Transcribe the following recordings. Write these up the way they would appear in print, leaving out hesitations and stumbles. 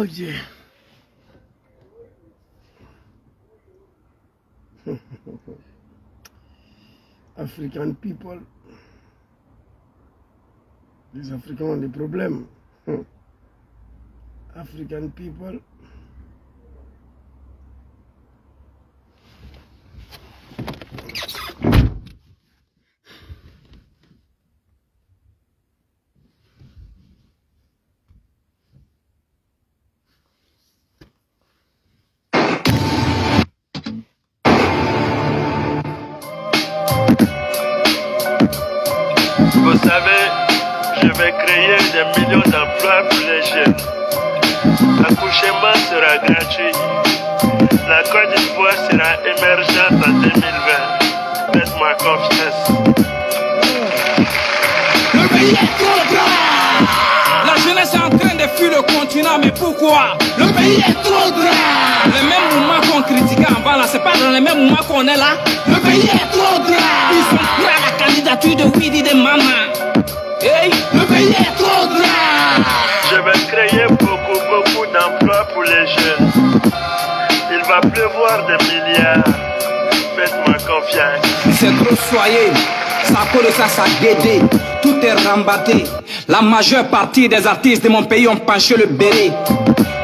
Oh Dieu. African people. Les Africains ont des problèmes. African people. Vous savez, je vais créer des millions d'emplois pour les jeunes. L'accouchement sera gratuit. La Côte d'Ivoire sera émergente en 2020. Faites-moi confiance. Le pays est trop grand. La jeunesse est en train de fuir le continent, mais pourquoi? Le pays est trop grand. Le même mouvement qu'on critiquait avant là, c'est pas dans le même mouvement qu'on est là. Le pays est trop grand. Ils sont prêts à la candidature de Widi de Mama. Hey, le pays est trop grand. Je vais créer beaucoup d'emplois pour les jeunes. Il va pleuvoir des milliards. Faites-moi confiance. C'est trop soyez. Ça cause de ça guédé. Tout est rembatté. La majeure partie des artistes de mon pays ont penché le béret.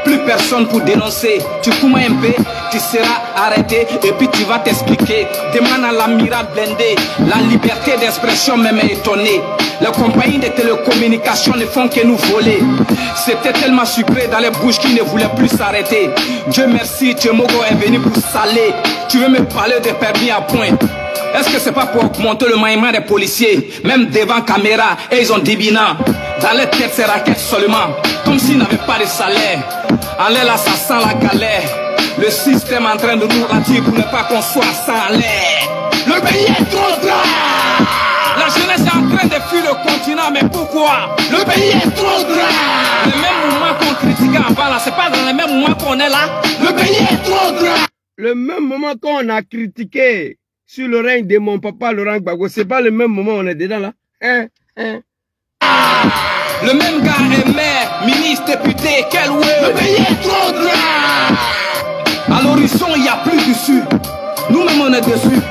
Plus personne pour dénoncer. Tu coumes un peu, tu seras arrêté et puis tu vas t'expliquer. Demande à l'amiral blindé. La liberté d'expression même est étonnée. Les compagnies de télécommunications ne font que nous voler. C'était tellement sucré dans les bouches qui ne voulaient plus s'arrêter. Dieu merci, Tchemogo est venu pour saler. Tu veux me parler de permis à point? Est-ce que c'est pas pour augmenter le moyen des policiers? Même devant caméra, et ils ont divina. Dans les têtes, c'est raquettes seulement. Comme s'ils n'avaient pas de salaire. En l'air là, ça sent la galère. Le système est en train de nous rater pour ne pas qu'on soit sans l'air. Le pays est trop grand. La jeunesse est en train de fuir le continent, mais pourquoi? Le pays est trop grand. Le même mouvement qu'on critiquait avant là, c'est pas dans le même mouvement qu'on est là. Le pays est trop grand. Le même moment qu'on a critiqué sur le règne de mon papa Laurent Gbagbo, c'est pas le même moment où on est dedans là. Le même gars est maire, ministre, député, quel ouais. Le pays est trop grand. À l'horizon, il n'y a plus d'issue. Nous-mêmes, on est dessus.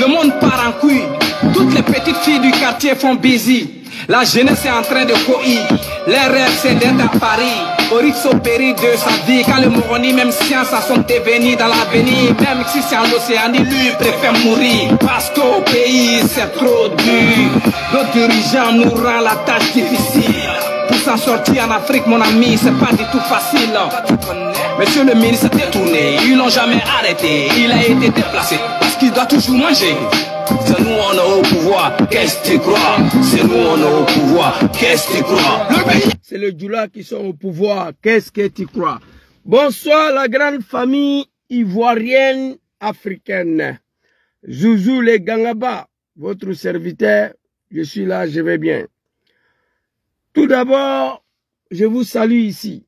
Le monde part en couille. Toutes les petites filles du quartier font busy. La jeunesse est en train de courir. Les rêves, c'est d'être à Paris. Au risque au péril de sa vie. Quand le Moroni, même science, sont devenus dans l'avenir. Même si c'est en Océanie, lui préfère mourir. Parce qu'au pays, c'est trop dur. Nos dirigeants nous rend la tâche difficile. Pour s'en sortir en Afrique, mon ami, c'est pas du tout facile. Monsieur le ministre s'est détourné. Ils l'ont jamais arrêté. Il a été déplacé. Parce qu'il doit toujours manger. C'est nous on est au pouvoir, qu'est-ce que tu crois? C'est nous on est au pouvoir, qu'est-ce que tu crois? C'est le Djoula qui sont au pouvoir, qu'est-ce que tu crois? Bonsoir la grande famille ivoirienne africaine. Zouzou les Gangaba, votre serviteur, je suis là, je vais bien. Tout d'abord, je vous salue ici.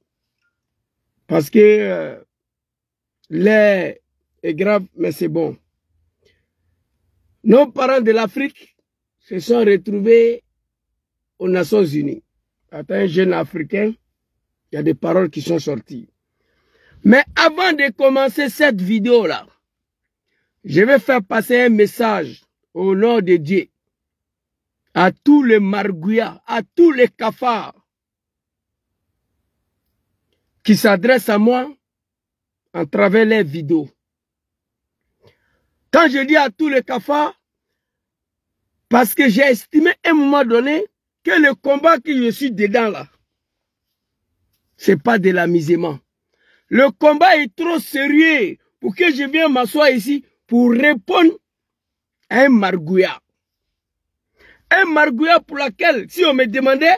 Parce que l'air est grave, mais c'est bon. Nos parents de l'Afrique se sont retrouvés aux Nations Unies. Quand un jeune Africain, il y a des paroles qui sont sorties. Mais avant de commencer cette vidéo-là, je vais faire passer un message au nom de Dieu à tous les margouillas, à tous les cafards qui s'adressent à moi en travers les vidéos. Quand je dis à tous les cafards, parce que j'ai estimé à un moment donné que le combat que je suis dedans là, c'est pas de l'amusement. Le combat est trop sérieux pour que je vienne m'asseoir ici pour répondre à un margouillat. Un margouillat pour lequel, si on me demandait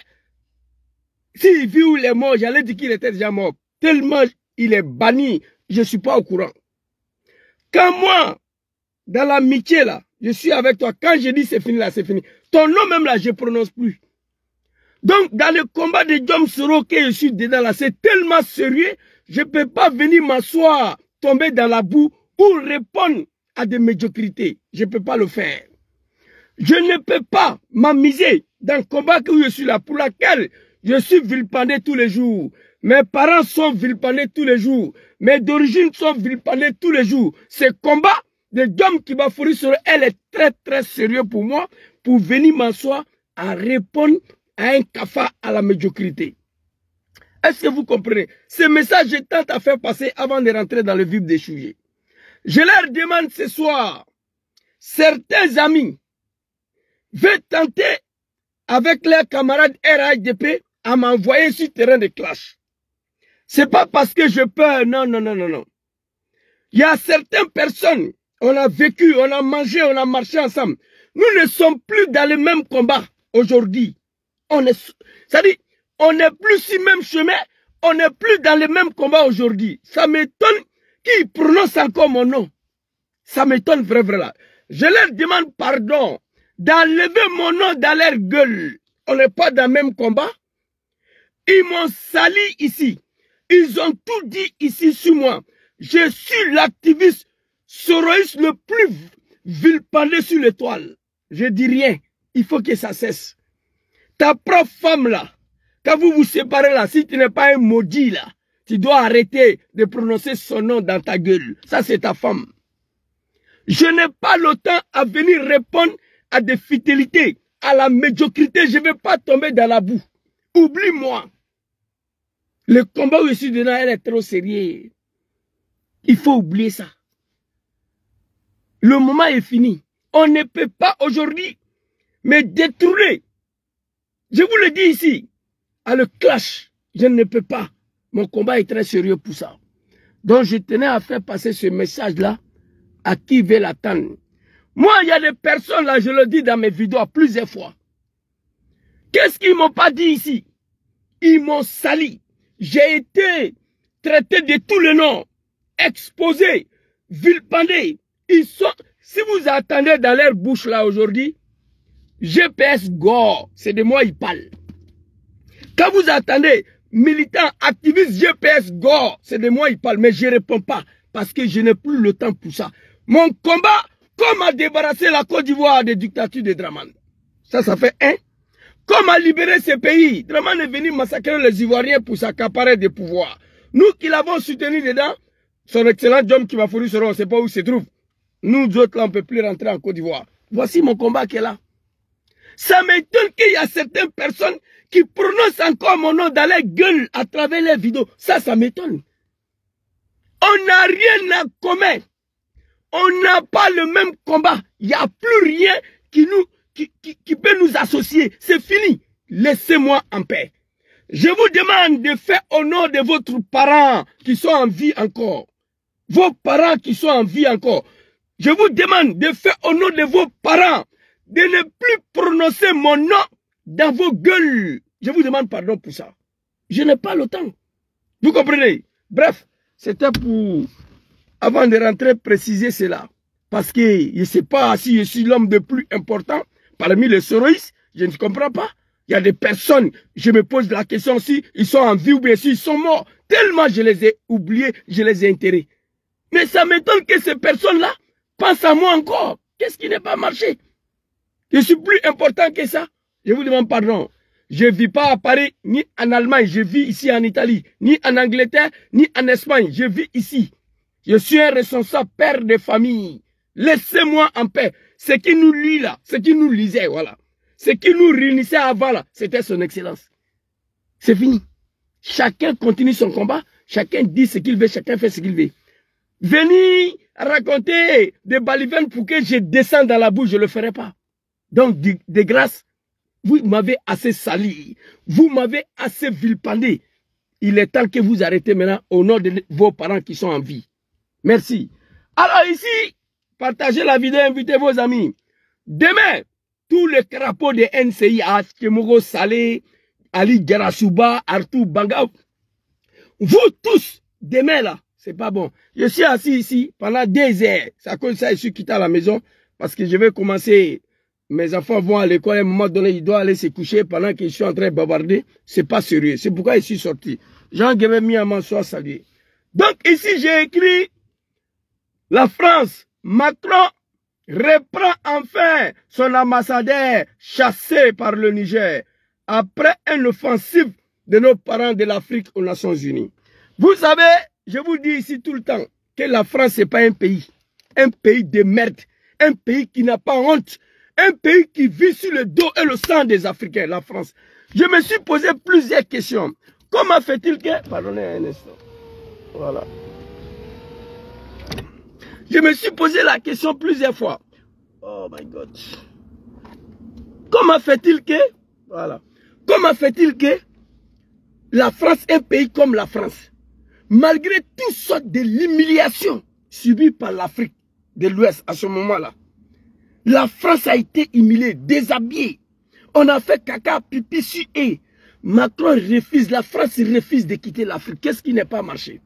s'il vit ou il est mort, j'allais dire qu'il était déjà mort. Tellement il est banni, je ne suis pas au courant. Quand moi, dans l'amitié là, je suis avec toi. Quand je dis c'est fini là, c'est fini. Ton nom même là, je ne prononce plus. Donc, dans le combat de Djom Soro que je suis dedans là, c'est tellement sérieux, je ne peux pas venir m'asseoir, tomber dans la boue pour répondre à des médiocrités. Je ne peux pas le faire. Je ne peux pas m'amuser dans le combat que je suis là, pour lequel je suis vilipendé tous les jours. Mes parents sont vilipendés tous les jours. Mes d'origine sont vilipendés tous les jours. Ce combat de Dom Kibafouri sur elle est très très sérieux pour moi, pour venir m'asseoir à répondre à un cafard à la médiocrité. Est-ce que vous comprenez? Ce message, je tente à faire passer avant de rentrer dans le vif des sujets. Je leur demande ce soir, certains amis veulent tenter avec leurs camarades RHDP à m'envoyer sur le terrain de clash. C'est pas parce que je peur, non. Il y a certaines personnes, on a vécu, on a mangé, on a marché ensemble. Nous ne sommes plus dans le même combat aujourd'hui. C'est-à-dire, on n'est plus sur le même chemin, on n'est plus dans le même combat aujourd'hui. Ça m'étonne qu'ils prononcent encore mon nom. Ça m'étonne vraiment. Je leur demande pardon d'enlever mon nom dans leur gueule. On n'est pas dans le même combat. Ils m'ont sali ici. Ils ont tout dit ici sur moi. Je suis l'activiste soroïste le plus vilipendé sur l'étoile. Je dis rien. Il faut que ça cesse. Ta propre femme là, quand vous vous séparez là, si tu n'es pas un maudit là, tu dois arrêter de prononcer son nom dans ta gueule. Ça c'est ta femme. Je n'ai pas le temps à venir répondre à des fidélités, à la médiocrité. Je ne vais pas tomber dans la boue. Oublie-moi. Le combat où je suis dedans, elle est trop sérieux. Il faut oublier ça. Le moment est fini. On ne peut pas aujourd'hui me détourner. Je vous le dis ici, à le clash, je ne peux pas. Mon combat est très sérieux pour ça. Donc je tenais à faire passer ce message-là à qui veut l'attendre. Moi, il y a des personnes là, je le dis dans mes vidéos plusieurs fois. Qu'est-ce qu'ils m'ont pas dit ici? Ils m'ont sali. J'ai été traité de tous les noms, exposé, vilipendé. Ils sont, si vous attendez dans leur bouche là aujourd'hui, GPS Gore, c'est de moi ils parlent. Quand vous attendez militants, activistes, GPS Gore, c'est de moi ils parlent, mais je ne réponds pas parce que je n'ai plus le temps pour ça. Mon combat, comment débarrasser la Côte d'Ivoire des dictatures de Dramane. Ça fait un. Comment libérer ce pays? Dramane est venu massacrer les Ivoiriens pour s'accaparer des pouvoirs. Nous qui l'avons soutenu dedans, son excellent Dom Kibafouri on ne sait pas où il se trouve. Nous autres là, on ne peut plus rentrer en Côte d'Ivoire. Voici mon combat qui est là. Ça m'étonne qu'il y a certaines personnes qui prononcent encore mon nom dans les gueules à travers les vidéos. Ça m'étonne. On n'a rien à commun. On n'a pas le même combat. Il n'y a plus rien qui peut nous associer. C'est fini. Laissez-moi en paix. Je vous demande de faire honneur de votre parents qui sont en vie encore. Vos parents qui sont en vie encore. Je vous demande de faire honneur de vos parents. De ne plus prononcer mon nom dans vos gueules. Je vous demande pardon pour ça. Je n'ai pas le temps. Vous comprenez? Bref, c'était pour, avant de rentrer, préciser cela. Parce que je ne sais pas si je suis l'homme le plus important parmi les soroïstes. Je ne comprends pas. Il y a des personnes, je me pose la question si ils sont en vie ou bien s'ils sont morts. Tellement je les ai oubliés, je les ai enterrés. Mais ça m'étonne que ces personnes-là pensent à moi encore. Qu'est-ce qui n'est pas marché? Je suis plus important que ça. Je vous demande pardon. Je ne vis pas à Paris, ni en Allemagne. Je vis ici en Italie. Ni en Angleterre, ni en Espagne. Je vis ici. Je suis un responsable père de famille. Laissez-moi en paix. Ce qui nous lie là, ce qui nous lisait, voilà. Ce qui nous réunissait avant là, c'était son excellence. C'est fini. Chacun continue son combat. Chacun dit ce qu'il veut. Chacun fait ce qu'il veut. Venir raconter des balivernes pour que je descende dans la boue, je ne le ferai pas. Donc, de grâce, vous m'avez assez sali. Vous m'avez assez vilipendé. Il est temps que vous arrêtez maintenant au nom de vos parents qui sont en vie. Merci. Alors ici, partagez la vidéo, invitez vos amis. Demain, tous les crapauds de NCI, Kemogo Salé, Ali Garasuba, Arthur Banga, vous tous, demain là, c'est pas bon. Je suis assis ici pendant 2 heures. C'est à cause de ça que je suis quitté à la maison parce que je vais commencer. Mes enfants vont à l'école, à un moment donné, ils doivent aller se coucher pendant que je suis en train de bavarder. C'est pas sérieux. C'est pourquoi je suis sorti. Jean-Guémet Miaman soit salué. Donc ici, j'ai écrit la France, Macron reprend enfin son ambassadeur chassé par le Niger après une offensive de nos parents de l'Afrique aux Nations Unies. Vous savez, je vous dis ici tout le temps que la France, ce n'est pas un pays de merde, un pays qui n'a pas honte, un pays qui vit sur le dos et le sang des Africains, la France. Je me suis posé plusieurs questions. Comment fait-il que... Pardonnez un instant. Voilà. Je me suis posé la question plusieurs fois. Oh my God. Comment fait-il que... Voilà. Comment fait-il que la France, un pays comme la France, malgré toutes sortes de l'humiliation subie par l'Afrique de l'Ouest à ce moment-là, la France a été humiliée, déshabillée. On a fait caca, pipi, sué. Macron refuse, la France refuse de quitter l'Afrique. Qu'est-ce qui n'est pas marché?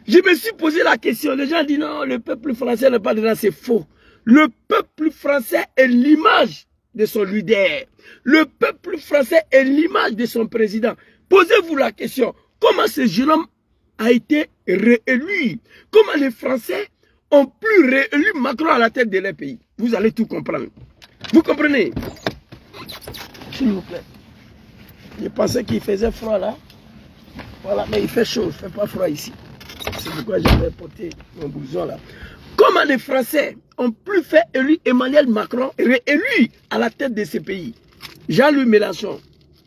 Je me suis posé la question. Les gens disent non, le peuple français n'est pas dedans, c'est faux. Le peuple français est l'image de son leader. Le peuple français est l'image de son président. Posez-vous la question, comment ce jeune homme a été réélu? Comment les Français ont pu réélu Macron à la tête de leur pays? Vous allez tout comprendre. Vous comprenez? S'il vous plaît. Je pensais qu'il faisait froid là. Voilà, mais il fait chaud, il ne fait pas froid ici. C'est pourquoi j'avais porté mon blouson là. Comment les Français ont pu faire élu Emmanuel Macron, réélu à la tête de ce pays? Jean-Louis Mélenchon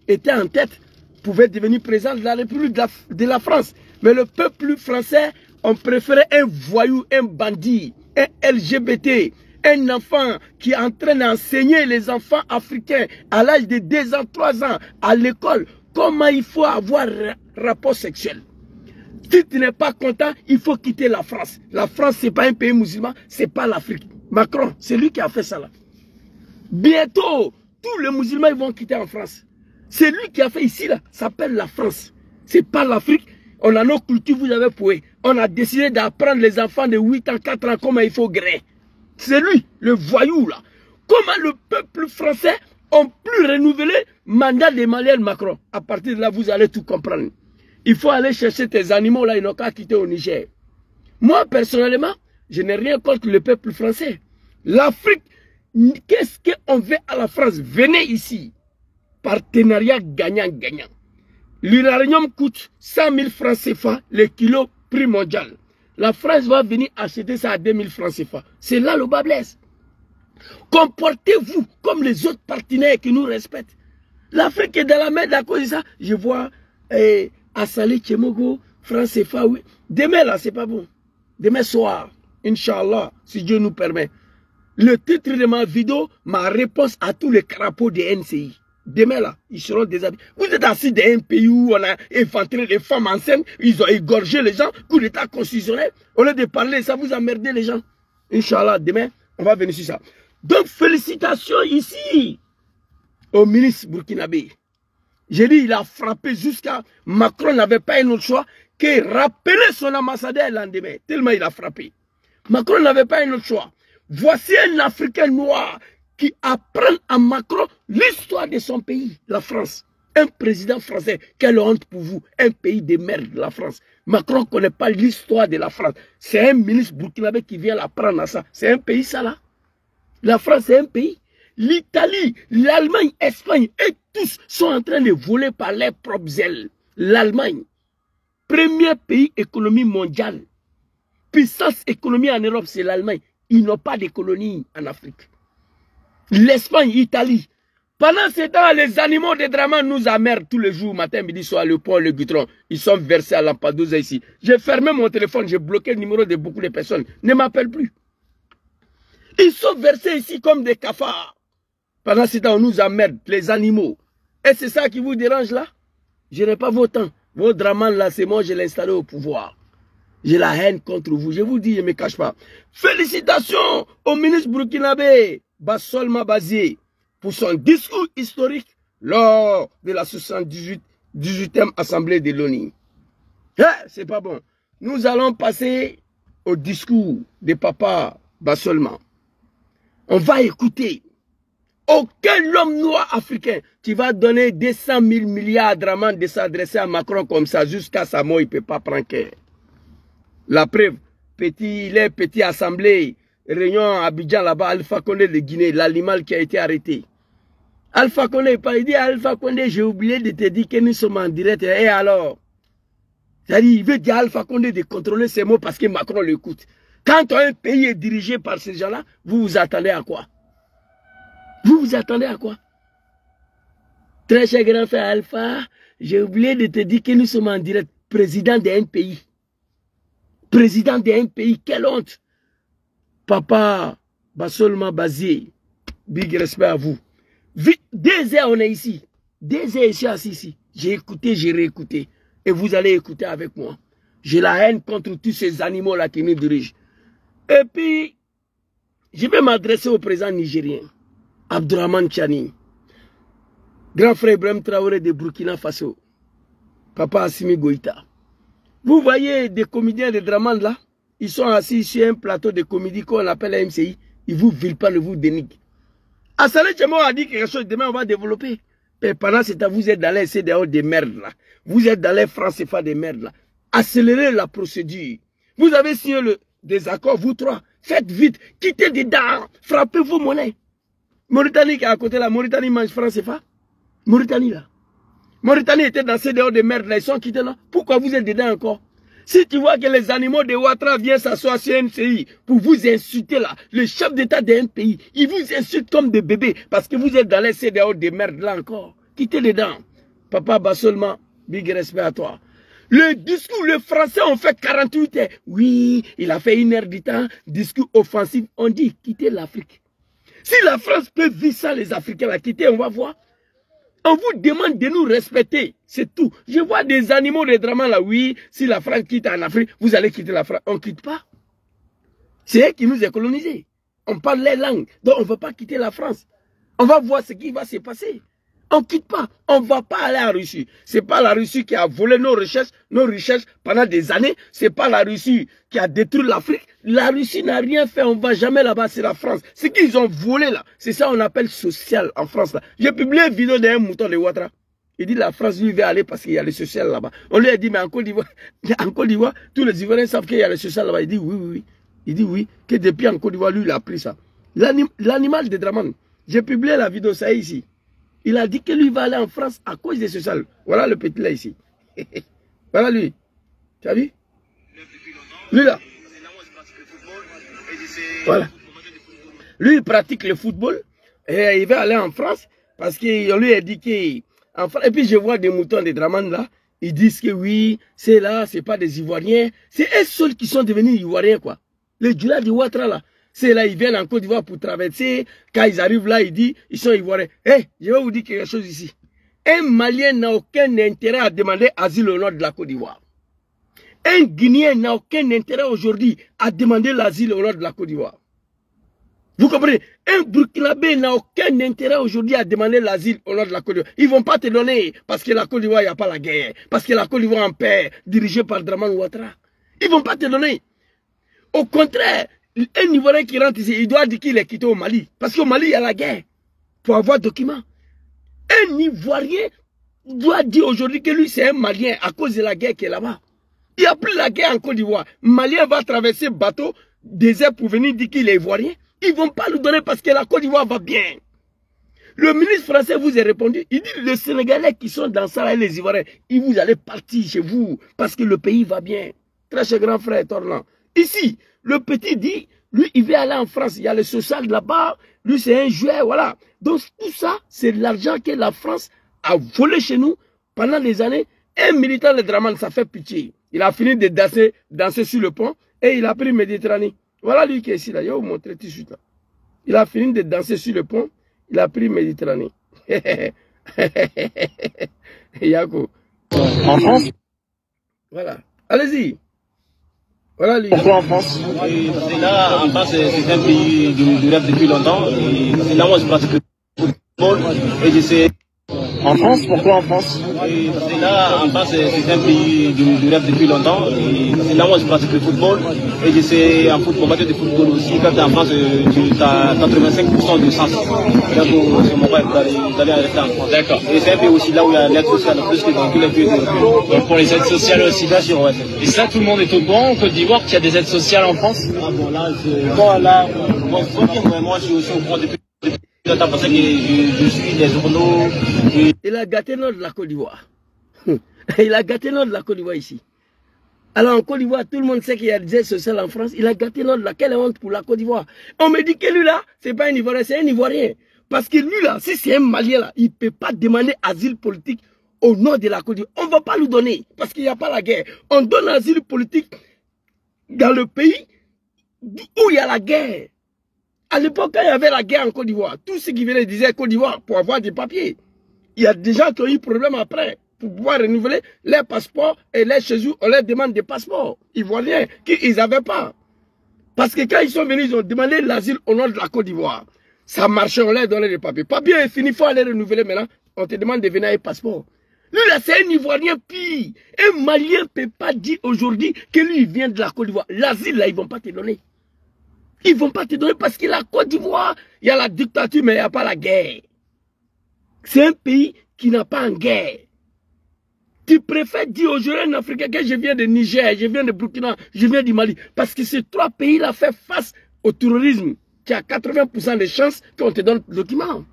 était en tête, pouvait devenir président de la République de la France. Mais le peuple français a préféré un voyou, un bandit, un LGBT, un enfant qui est en train d'enseigner les enfants africains à l'âge de 2 ans, 3 ans à l'école comment il faut avoir rapport sexuel. Si tu n'es pas content, il faut quitter la France. La France, ce n'est pas un pays musulman, ce n'est pas l'Afrique. Macron, c'est lui qui a fait ça là. Bientôt, tous les musulmans ils vont quitter en France. C'est lui qui a fait ici là, ça s'appelle la France. Ce n'est pas l'Afrique. On a nos cultures, vous avez poué. On a décidé d'apprendre les enfants de 8 ans, 4 ans comment il faut gré. C'est lui, le voyou là. Comment le peuple français a pu renouveler le mandat d'Emmanuel Macron? À partir de là, vous allez tout comprendre. Il faut aller chercher tes animaux là, ils n'ont qu'à quitter au Niger. Moi, personnellement, je n'ai rien contre le peuple français. L'Afrique, qu'est-ce qu'on veut à la France? Venez ici. Partenariat gagnant-gagnant. L'uranium coûte 100 000 francs CFA, le kilo prix mondial. La France va venir acheter ça à 2 000 francs CFA. C'est là le bas blesse. Comportez-vous comme les autres partenaires qui nous respectent. L'Afrique est dans la merde à cause de ça. Je vois Assali Tchemogo, francs CFA, oui. Demain là, c'est pas bon. Demain soir, Inch'Allah, si Dieu nous permet. Le titre de ma vidéo, ma réponse à tous les crapauds de NCI. Demain là, ils seront déshabillés. Vous êtes assis dans un pays où on a infanté les femmes enceintes, ils ont égorgé les gens, coup d'état constitutionnel. Au lieu de parler, ça vous emmerdez les gens. Inch'Allah, demain, on va venir sur ça. Donc, félicitations ici au ministre burkinabé. J'ai dit, il a frappé jusqu'à... Macron n'avait pas un autre choix que rappeler son ambassadeur le lendemain. Tellement il a frappé. Macron n'avait pas un autre choix. Voici un Africain noir qui apprend à Macron l'histoire de son pays, la France. Un président français, quelle honte pour vous, un pays de merde, la France. Macron ne connaît pas l'histoire de la France. C'est un ministre burkinabé qui vient l'apprendre à ça. C'est un pays ça là. La France c'est un pays. L'Italie, l'Allemagne, l'Espagne, et tous sont en train de voler par leurs propres ailes. L'Allemagne, premier pays économie mondiale. Puissance économie en Europe, c'est l'Allemagne. Ils n'ont pas de colonie en Afrique. L'Espagne, l'Italie. Pendant ce temps, les animaux de Draman nous emmerdent tous les jours, matin, midi, soir, le pont, le goudron. Ils sont versés à Lampedusa ici. J'ai fermé mon téléphone, j'ai bloqué le numéro de beaucoup de personnes. Ne m'appellent plus. Ils sont versés ici comme des cafards. Pendant ce temps, on nous emmerde, les animaux. Et c'est ça qui vous dérange là? Je n'ai pas vos temps. Vos Draman là, c'est moi, je l'ai installé au pouvoir. J'ai la haine contre vous. Je vous dis, je ne me cache pas. Félicitations au ministre burkinabé, Bassol Mabazié, pour son discours historique lors de la 18e Assemblée de l'ONU. C'est pas bon. Nous allons passer au discours de papa Bassolma. On va écouter. Aucun homme noir africain qui va donner 200 000 milliards de draman de s'adresser à Macron comme ça jusqu'à sa mort, il ne peut pas prendre cœur. La preuve, les petits assemblées, réunion à Abidjan là-bas, Alpha Condé de Guinée, l'animal qui a été arrêté. Alpha Condé, il dit Alpha Condé, j'ai oublié de te dire que nous sommes en direct. Et alors? C'est-à-dire, il veut dire Alpha Condé de contrôler ses mots parce que Macron l'écoute. Quand un pays est dirigé par ces gens-là, vous vous attendez à quoi? Vous vous attendez à quoi? Très cher grand frère Alpha, j'ai oublié de te dire que nous sommes en direct. Président d'un pays. Président d'un pays, quelle honte! Papa Basolma Bazié, big respect à vous. 2 heures on est ici. 2 heures ici, assis ici. J'ai écouté, j'ai réécouté. Et vous allez écouter avec moi. J'ai la haine contre tous ces animaux-là qui nous dirigent. Et puis, je vais m'adresser au président nigérien, Abdourahmane Tchani, grand frère Ibrahim Traoré de Burkina Faso, Papa Assimi Goïta. Vous voyez des comédiens de Draman là, ils sont assis sur un plateau de comédie qu'on appelle la MCI, ils vous vilipendent, vous dénigrent. Assalé Tchemo a dit quelque chose, demain on va développer. Mais pendant ce temps, vous êtes dans les CDAO des merdes là. Vous êtes dans les francs CFA des merdes là. Accélérez la procédure. Vous avez signé le désaccord, vous trois. Faites vite, quittez dedans, frappez vos monnaies. Mauritanie qui est à côté là, Mauritanie mange francs CFA. Mauritanie là. Mauritanie était dans CDAO des merdes là, ils sont quittés là. Pourquoi vous êtes dedans encore? Si tu vois que les animaux de Ouattara viennent s'asseoir sur un CI pour vous insulter là, le chef d'État d'un pays, ils vous insultent comme des bébés parce que vous êtes dans les CDAO des merdes là encore. Quittez dedans. Papa Basolma, big respect à toi. Le discours, le français, on fait 48 heures. Oui, il a fait 1 heure du temps, discours offensif. On dit, quittez l'Afrique. Si la France peut vivre sans les Africains là, quittez, on va voir. On vous demande de nous respecter, c'est tout. Je vois des animaux de drama là, oui, si la France quitte en Afrique, vous allez quitter la France. On ne quitte pas. C'est eux qui nous ont colonisés. On parle les langues, donc on ne veut pas quitter la France. On va voir ce qui va se passer. On ne quitte pas, on ne va pas aller en Russie. Ce n'est pas la Russie qui a volé nos richesses pendant des années. Ce n'est pas la Russie qui a détruit l'Afrique. La Russie n'a rien fait, on ne va jamais là-bas, c'est la France. Ce qu'ils ont volé là, c'est ça qu'on appelle social en France. J'ai publié une vidéo d'un mouton de Ouattara. Il dit la France lui veut aller parce qu'il y a le social là-bas. On lui a dit mais en Côte d'Ivoire, tous les Ivoiriens savent qu'il y a le social là-bas. Il dit oui, oui, oui. Il dit oui, que depuis en Côte d'Ivoire, lui il a pris ça. L'animal de Draman, j'ai publié la vidéo, ça est ici. Il a dit que lui va aller en France à cause des social. Voilà le petit là ici. Voilà lui. Tu as vu? Lui là. Voilà. Lui il pratique le football et il va aller en France parce qu'on lui a dit qu'en France. Et puis je vois des moutons de Draman là. Ils disent que oui, c'est là, c'est pas des Ivoiriens. C'est eux seuls qui sont devenus Ivoiriens quoi. Les Djula de Ouattara là. C'est là, ils viennent en Côte d'Ivoire pour traverser. Quand ils arrivent là, ils disent, ils sont Ivoiriens. Hé, je vais vous dire quelque chose ici. Un Malien n'a aucun intérêt à demander asile au nord de la Côte d'Ivoire. Un Guinéen n'a aucun intérêt aujourd'hui à demander l'asile au nord de la Côte d'Ivoire. Vous comprenez? Un Burkinabé n'a aucun intérêt aujourd'hui à demander l'asile au nord de la Côte d'Ivoire. Ils ne vont pas te donner parce que la Côte d'Ivoire, il n'y a pas la guerre. Parce que la Côte d'Ivoire en paix, dirigée par Draman Ouattara. Ils ne vont pas te donner. Au contraire, un Ivoirien qui rentre ici, il doit dire qu'il est quitté au Mali. Parce qu'au Mali, il y a la guerre. Pour avoir document. Un Ivoirien doit dire aujourd'hui que lui, c'est un Malien à cause de la guerre qui est là-bas. Il n'y a plus la guerre en Côte d'Ivoire. Malien va traverser bateau, désert pour venir dire qu'il est Ivoirien. Ils ne vont pas le donner parce que la Côte d'Ivoire va bien. Le ministre français vous a répondu. Il dit les Sénégalais qui sont dans ça, les Ivoiriens, vous allez partir chez vous parce que le pays va bien. Très cher grand frère Torlan. Ici, le petit dit, lui, il veut aller en France. Il y a le social là-bas. Lui, c'est un jouet, voilà. Donc, tout ça, c'est l'argent que la France a volé chez nous pendant des années. Un militaire de Draman, ça fait pitié. Il a fini de danser sur le pont et il a pris Méditerranée. Voilà lui qui est ici, là. Je vais vous montrer tout de suite, là. Il a fini de danser sur le pont. Il a pris Méditerranée. Yako. En France? Voilà. Allez-y. Voilà lui. Pourquoi en France? C'est là, en France, c'est un pays du rêve depuis longtemps. C'est là où je pratique le football. Et je sais. En France? Pourquoi en France? C'est là, en France, c'est un pays du rêve depuis longtemps. C'est là où je pratique le football. Et je sais en football, match de football aussi. Quand tu es en France, tu as 85% de sens. Donc, c'est mon rêve d'aller rester en France. D'accord. Et c'est un pays aussi là où il y a l'aide sociale, plus que dans tous les pays européens. Donc pour les aides sociales aussi? Bien sûr, ouais. Et ça, tout le monde est au courant en Côte d'Ivoire qu'il y a des aides sociales en France? Ah bon, là, moi, je suis aussi au courant depuis. Parce que je suis des journaux. Il a gâté notre de la Côte d'Ivoire. Il a gâté notre de la Côte d'Ivoire ici. Alors en Côte d'Ivoire, tout le monde sait qu'il y a des aides sociales en France. Il a gâté notre de la. Quelle honte pour la Côte d'Ivoire. On me dit que lui là, c'est pas un Ivoirien, c'est un Ivoirien. Parce que lui là, si c'est un Malien là, il ne peut pas demander asile politique au nom de la Côte d'Ivoire. On ne va pas lui donner parce qu'il n'y a pas la guerre. On donne asile politique dans le pays où il y a la guerre. À l'époque, quand il y avait la guerre en Côte d'Ivoire, tous ceux qui venaient disaient Côte d'Ivoire pour avoir des papiers. Il y a des gens qui ont eu problème après pour pouvoir renouveler leurs passeports et les chez eux, on leur demande des passeports ivoiriens qu'ils n'avaient pas. Parce que quand ils sont venus, ils ont demandé l'asile au nom de la Côte d'Ivoire. Ça marchait, on leur donnait des papiers. Papier est fini, il faut aller renouveler maintenant. On te demande de venir avec passeport. Lui là, c'est un Ivoirien pire. Un Malien ne peut pas dire aujourd'hui que lui il vient de la Côte d'Ivoire. L'asile là, ils ne vont pas te donner. Ils ne vont pas te donner parce que la Côte d'Ivoire, il y a la dictature, mais il n'y a pas la guerre. C'est un pays qui n'a pas en guerre. Tu préfères dire aux jeunes africains que je viens de Niger, je viens de Burkina, je viens du Mali. Parce que ces trois pays-là font face au terrorisme. Tu as 80% de chances qu'on te donne le document.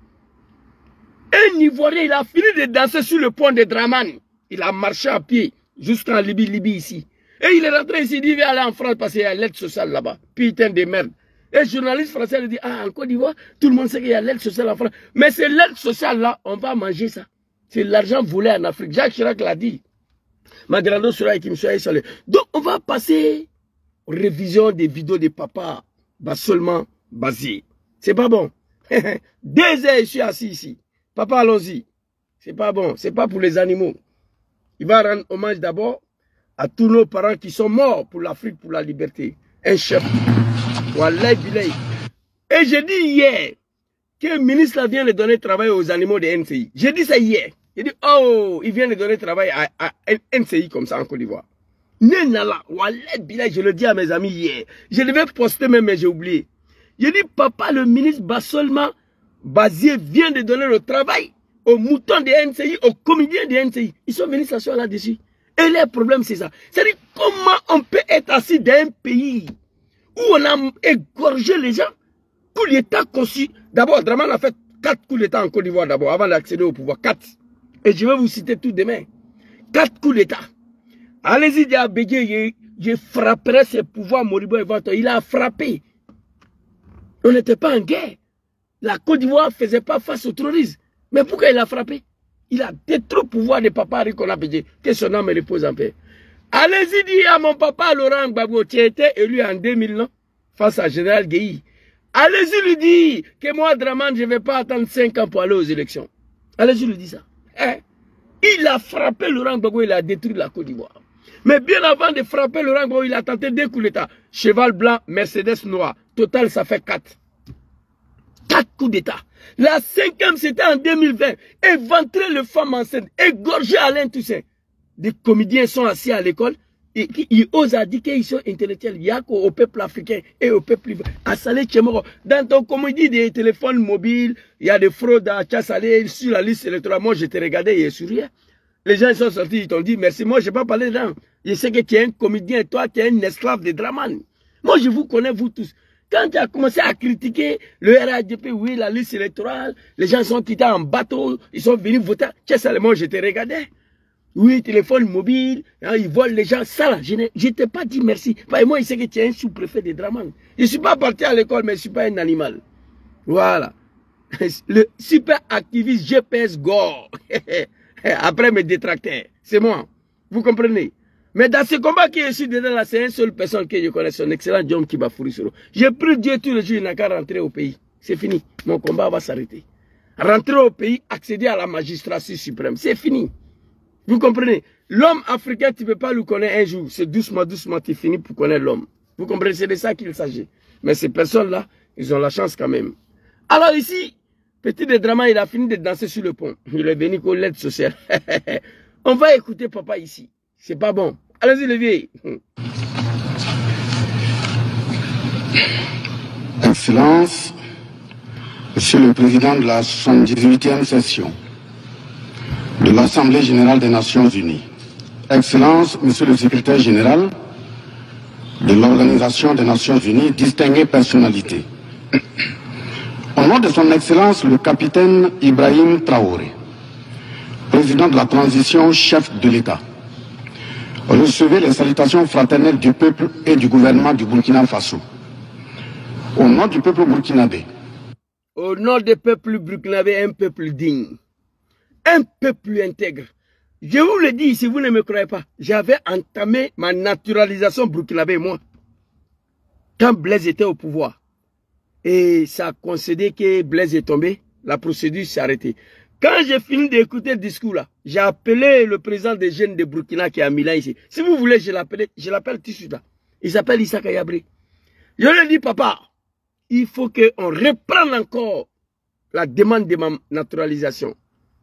Un Ivoirien, il a fini de danser sur le pont de Dramane. Il a marché à pied jusqu'en Libye ici. Et il est rentré ici, il dit, il va aller en France parce qu'il y a l'aide sociale là-bas. Putain de merde. Et le journaliste français lui dit, ah, en Côte d'Ivoire, tout le monde sait qu'il y a l'aide sociale en France. Mais c'est l'aide sociale là, on va manger ça. C'est l'argent volé en Afrique. Jacques Chirac l'a dit. Magrando sera qui me soit salé. Donc, on va passer aux révisions des vidéos de papa, seulement basé. C'est pas bon. 2 heures, je suis assis ici. Papa, allons-y. C'est pas bon. C'est pas pour les animaux. Il va rendre hommage d'abord à tous nos parents qui sont morts pour l'Afrique, pour la liberté. Un chef. Wallahi billahi. Et j'ai dit hier que le ministre vient de donner travail aux animaux de NCI. J'ai dit ça hier. J'ai dit, oh, il vient de donner travail à NCI comme ça en Côte d'Ivoire. Nenala, wallahi billahi, je le dis à mes amis hier. Je devais poster même, mais j'ai oublié. J'ai dit, papa, le ministre Bassolman Bazier vient de donner le travail aux moutons de NCI, aux comédiens de NCI. Ils sont venus s'asseoir là-dessus. Et le problème, c'est ça. C'est-à-dire, comment on peut être assis dans un pays où on a égorgé les gens, coup d'État conçu. D'abord, Dramane a fait 4 coups d'État en Côte d'Ivoire d'abord, avant d'accéder au pouvoir. 4. Et je vais vous citer tout demain. 4 coups d'État. Allez-y, Diabégué, je frapperai ses pouvoirs moribonds et venteux. Il a frappé. On n'était pas en guerre. La Côte d'Ivoire ne faisait pas face au terrorisme. Mais pourquoi il a frappé? Il a détruit le pouvoir de papa Rikona Bédié. Que son âme repose en paix. Allez-y dire à mon papa Laurent Gbagbo, qui a été élu en 2000, non? Face à Général Guéhi. Allez-y lui dire que moi, Dramane, je ne vais pas attendre 5 ans pour aller aux élections. Allez-y lui dire ça. Hein? Il a frappé Laurent Gbagbo, il a détruit la Côte d'Ivoire. Mais bien avant de frapper Laurent Gbagbo, il a tenté 2 coups d'État. Cheval blanc, Mercedes noir. Total, ça fait 4. 4 coups d'État. La 5e, c'était en 2020. Éventrer les femmes enceintes. Égorger Alain Toussaint. Des comédiens sont assis à l'école. Ils osent dire qu'ils sont intellectuels. Il y a qu'au peuple africain et au peuple ivoirien. À Salé Tchemoro. Dans ton comédie des téléphones mobiles, il y a des fraudes à Tchassalé sur la liste électorale. Moi, je t'ai regardé et je souriais. Les gens sont sortis, ils t'ont dit merci. Moi, je n'ai pas parlé dedans. Je sais que tu es un comédien et toi, tu es un esclave de Dramane. Moi, je vous connais, vous tous. Quand tu as commencé à critiquer le RADP, oui, la liste électorale, les gens sont quittés en bateau, ils sont venus voter. Moi, je t'ai regardé. Oui, téléphone mobile, hein, ils volent les gens. Ça, là, je ne t'ai pas dit merci. Enfin, moi, il sait que tu es un sous-préfet de Dramane. Je ne suis pas parti à l'école, mais je ne suis pas un animal. Voilà. Le super activiste GPS Gore. Après mes détracteurs. C'est moi. Vous comprenez? Mais dans ce combat qui est ici dedans, là, c'est une seule personne que je connais, son excellent John Kibafurisoro. J'ai pris Dieu tous les jours, il n'a qu'à rentrer au pays. C'est fini. Mon combat va s'arrêter. Rentrer au pays, accéder à la magistrature suprême. C'est fini. Vous comprenez? L'homme africain, tu ne peux pas le connaître un jour. C'est doucement, doucement, tu finis pour connaître l'homme. Vous comprenez? C'est de ça qu'il s'agit. Mais ces personnes-là, ils ont la chance quand même. Alors ici, petit de Dramane, il a fini de danser sur le pont. Il est venu pour l'aide sociale. On va écouter papa ici. C'est pas bon. Allez-y, le vieil. Excellence, Monsieur le Président de la 78e session de l'Assemblée Générale des Nations Unies. Excellence, Monsieur le Secrétaire Général de l'Organisation des Nations Unies, distinguées personnalités. Au nom de son Excellence le capitaine Ibrahim Traoré, président de la transition, chef de l'État, recevez les salutations fraternelles du peuple et du gouvernement du Burkina Faso. Au nom du peuple burkinabé. Au nom du peuple burkinabé, un peuple digne, un peuple intègre. Je vous le dis, si vous ne me croyez pas, j'avais entamé ma naturalisation burkinabé, moi, quand Blaise était au pouvoir. Et ça a concédé que Blaise est tombé, la procédure s'est arrêtée. Quand j'ai fini d'écouter le discours là, j'ai appelé le président des jeunes de Burkina qui est à Milan ici. Si vous voulez, je l'appelle tout de suite là. Il s'appelle Issa Kayabré. Je lui ai dit, papa, il faut qu'on reprenne encore la demande de ma naturalisation.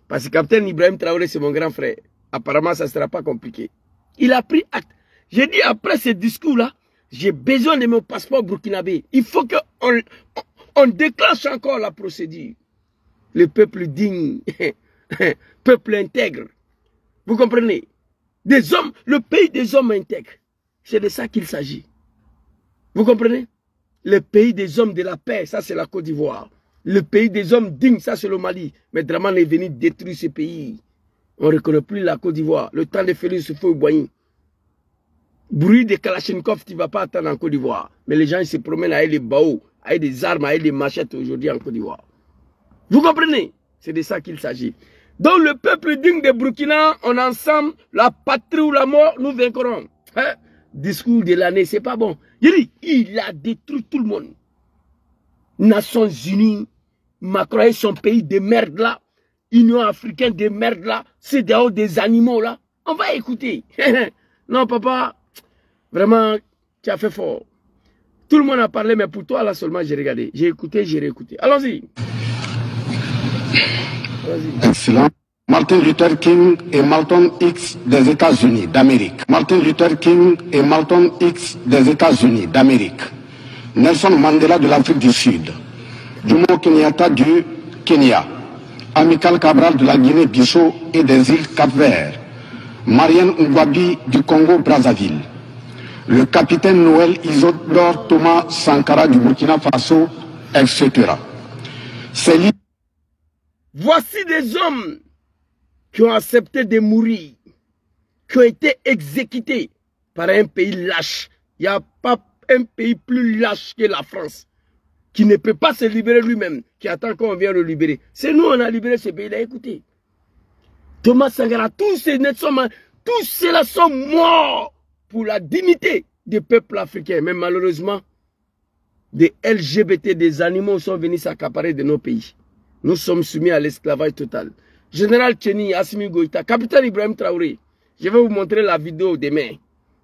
Parce que capitaine Ibrahim Traoré, c'est mon grand frère. Apparemment, ça ne sera pas compliqué. Il a pris acte. J'ai dit, après ce discours-là, j'ai besoin de mon passeport burkinabé. Il faut qu'on déclenche encore la procédure. Le peuple digne, peuple intègre. Vous comprenez? Des hommes, le pays des hommes intègres. C'est de ça qu'il s'agit. Vous comprenez? Le pays des hommes de la paix, ça c'est la Côte d'Ivoire. Le pays des hommes dignes, ça c'est le Mali. Mais Dramane est venu détruire ce pays. On ne reconnaît plus la Côte d'Ivoire. Le temps de Félix Houphouët-Boigny. Bruit de Kalachnikov, tu ne vas pas attendre en Côte d'Ivoire. Mais les gens ils se promènent avec des baos, avec des armes, avec des machettes aujourd'hui en Côte d'Ivoire. Vous comprenez? C'est de ça qu'il s'agit. Donc le peuple digne de Burkina, on est ensemble, la patrie ou la mort, nous vaincrons. Hein? Discours de l'année, c'est pas bon. Il a détruit tout le monde. Nations Unies, Macron et son pays de merde là, Union africaine de merde là, c'est dehors des animaux là. On va écouter. Non papa, vraiment, tu as fait fort. Tout le monde a parlé, mais pour toi là seulement j'ai regardé. J'ai écouté, j'ai réécouté. Allons-y. Excellent. Martin Luther King et Malcolm X des États-Unis d'Amérique. Martin Luther King et Malcolm X des États-Unis d'Amérique. Nelson Mandela de l'Afrique du Sud. Jomo Kenyatta du Kenya. Amical Cabral de la Guinée-Bissau et des îles Cap-Vert. Marianne Ngwabi du Congo-Brazzaville. Le capitaine Noël Isidore Thomas Sankara du Burkina Faso, etc. Voici des hommes qui ont accepté de mourir, qui ont été exécutés par un pays lâche. Il n'y a pas un pays plus lâche que la France, qui ne peut pas se libérer lui-même, qui attend qu'on vienne le libérer. C'est nous, on a libéré ce pays-là. Écoutez, Thomas Sankara, tous ceux-là sont morts pour la dignité des peuples africains. Mais malheureusement, des LGBT, des animaux sont venus s'accaparer de nos pays. Nous sommes soumis à l'esclavage total. Général Tchéni, Assimi Goïta, capitaine Ibrahim Traoré, je vais vous montrer la vidéo demain.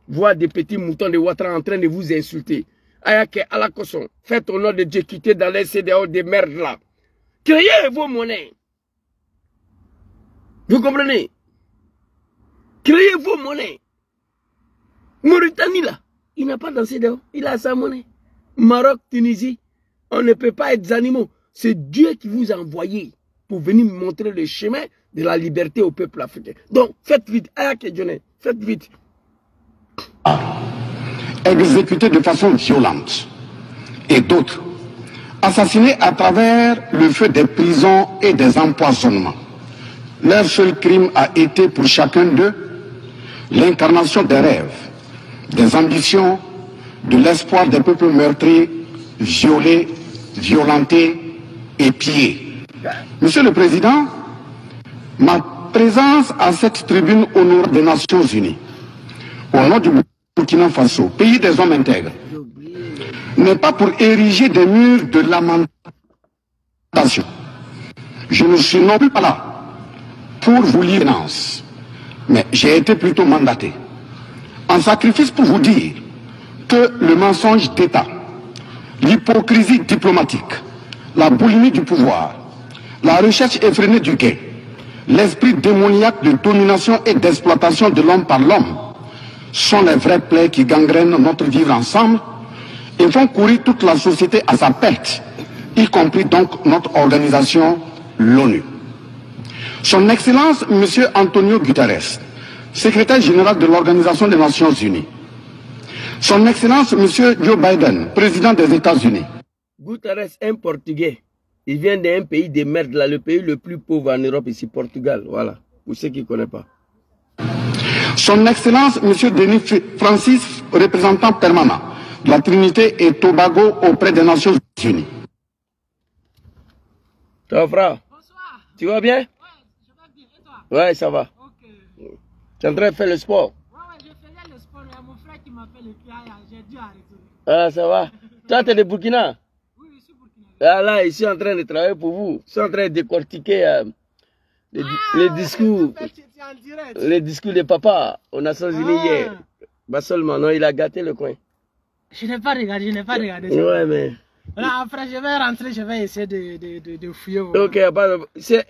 Voir des petits moutons de Ouattara en train de vous insulter. Ayake Alakoson, faites au nom de Dieu, quittez dans les CDAO des merdes là. Créez vos monnaies. Vous comprenez? Créez vos monnaies. Mauritanie là, il n'a pas dans CDAO, il a sa monnaie. Maroc, Tunisie, on ne peut pas être des animaux. C'est Dieu qui vous a envoyé pour venir montrer le chemin de la liberté au peuple africain. Donc, faites vite. Faites vite. Exécutés de façon violente. Et d'autres, assassinés à travers le feu des prisons et des empoisonnements. Leur seul crime a été pour chacun d'eux l'incarnation des rêves, des ambitions, de l'espoir des peuples meurtris, violés, violentés et pillés. Monsieur le Président, ma présence à cette tribune honore des Nations Unies, au nom du Burkina Faso, pays des hommes intègres, n'est pas pour ériger des murs de lamentation. Je ne suis non plus pas là pour vous livrer, mais j'ai été plutôt mandaté en sacrifice pour vous dire que le mensonge d'État, l'hypocrisie diplomatique, la boulimie du pouvoir, la recherche effrénée du gain, l'esprit démoniaque de domination et d'exploitation de l'homme par l'homme sont les vrais plaies qui gangrènent notre vivre ensemble et font courir toute la société à sa perte, y compris donc notre organisation, l'ONU. Son Excellence, M. Antonio Guterres, secrétaire général de l'Organisation des Nations Unies. Son Excellence, M. Joe Biden, président des États-Unis. Guterres, un Portugais. Il vient d'un pays de merde, là, le pays le plus pauvre en Europe, ici, Portugal. Voilà, pour ceux qui ne connaissent pas. Son Excellence, M. Denis Francis, représentant permanent de la Trinité et Tobago auprès des Nations Unies. Toi, frère? Bonsoir. Tu vas bien? Ouais, je vais bien. Et toi? Ouais, ça va. Ok. Tu es en train de faire le sport? Ouais, je faisais le sport. Il y a mon frère qui m'appelle et puis j'ai dû arrêter. Ah, ça va. Toi, tu es de Burkina? Oui, je suis burkinabé. Ah, là, je suis en train de travailler pour vous. Je suis en train de décortiquer les discours. Les discours de papa aux Nations Unies hier. Pas seulement, non, il a gâté le coin. Je n'ai pas regardé, Ouais, mais... Là, après, je vais rentrer, je vais essayer de fouiller. Ok, c'est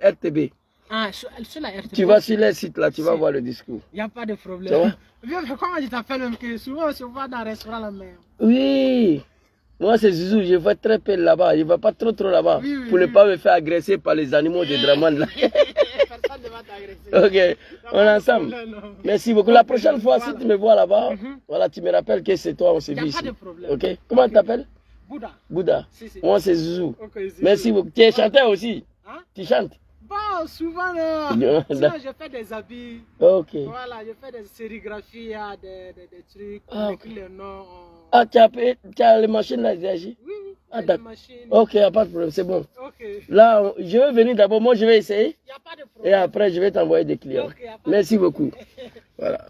RTB. Ah, sur la RTB. Tu vas sur les sites là, tu vas voir le discours. Il n'y a pas de problème. Ça va? Viens, comment tu t'appelles même que souvent on se voit dans le restaurant la mer. Oui. Moi, c'est Zizou, je vais très peu là-bas. Je ne vais pas trop là-bas. Oui, oui, pour ne oui. pas me faire agresser par les animaux de Draman là. Personne ne va t'agresser. Ok, on est ensemble. Merci beaucoup. La prochaine fois, si tu me vois là-bas, voilà, tu me rappelles que c'est toi, on s'est vu Il n'y a ici. pas de problème. Ok, comment tu t'appelles? Bouddha. Bouddha. Si, si. Moi, c'est Zizou. Ok, Zizou. Merci beaucoup. Tu es chanteur aussi? Hein? Tu chantes? Bon, souvent, non. Non, Sinon, non. je fais des habits. Ok. Voilà, je fais des sérigraphies, des trucs. Ah, On ok. écrit les noms. Ah, tu as les machines là, réagi? Oui, oui. Ah, des d'accord. machines. Ok, il n'y a pas de problème, c'est bon. Ok. Là, je vais venir d'abord, moi je vais essayer. Il n'y a pas de Et problème. après, je vais t'envoyer des clients. Ok, y a pas de Merci beaucoup. Voilà.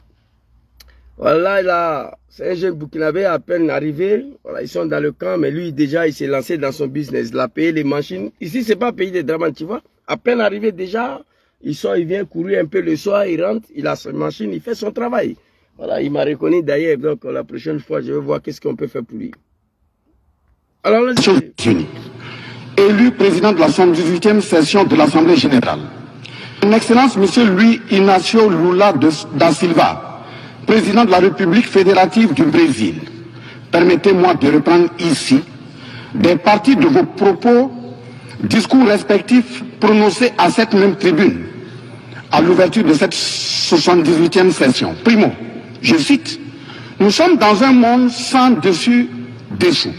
Voilà, là, c'est un jeune Burkinabé à peine arrivé. Voilà, ils sont dans le camp, mais lui, déjà, il s'est lancé dans son business. Il a payé les machines. Ici, c'est pas pays de Draman, tu vois. À peine arrivé déjà, il sort, il vient courir un peu le soir, il rentre, il a sa machine, il fait son travail. Voilà, il m'a reconnu d'ailleurs. Donc, la prochaine fois, je vais voir qu'est-ce qu'on peut faire pour lui. Alors, les Nations Unies. Élu président de la 78e session de l'Assemblée générale. Son Excellence, M. Luis Inácio Lula da Silva, président de la République fédérative du Brésil. Permettez-moi de reprendre ici des parties de vos propos, discours respectifs prononcés à cette même tribune, à l'ouverture de cette 78e session. Primo, je cite, « Nous sommes dans un monde sans dessus-dessous.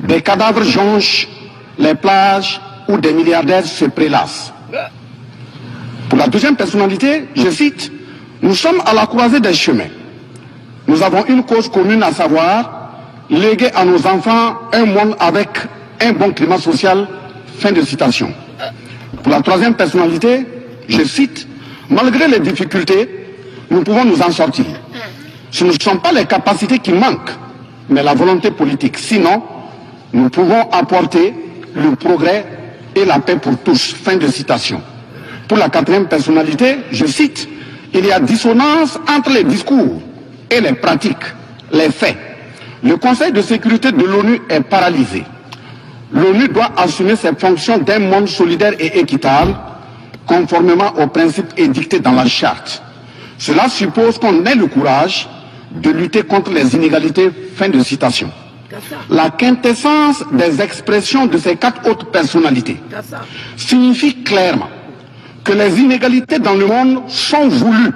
Des cadavres jonchent les plages où des milliardaires se prélassent. » Pour la deuxième personnalité, je cite, « Nous sommes à la croisée des chemins. Nous avons une cause commune, à savoir léguer à nos enfants un monde avec un bon climat social. » Fin de citation. Pour la troisième personnalité, je cite, « Malgré les difficultés, nous pouvons nous en sortir. Ce ne sont pas les capacités qui manquent, mais la volonté politique. Sinon, nous pouvons apporter le progrès et la paix pour tous. » Fin de citation. Pour la quatrième personnalité, je cite, « Il y a dissonance entre les discours et les pratiques, les faits. Le Conseil de sécurité de l'ONU est paralysé. L'ONU doit assumer ses fonctions d'un monde solidaire et équitable, conformément aux principes édictés dans la charte. Cela suppose qu'on ait le courage de lutter contre les inégalités. » Fin de citation. La quintessence des expressions de ces quatre autres personnalités signifie clairement que les inégalités dans le monde sont voulues,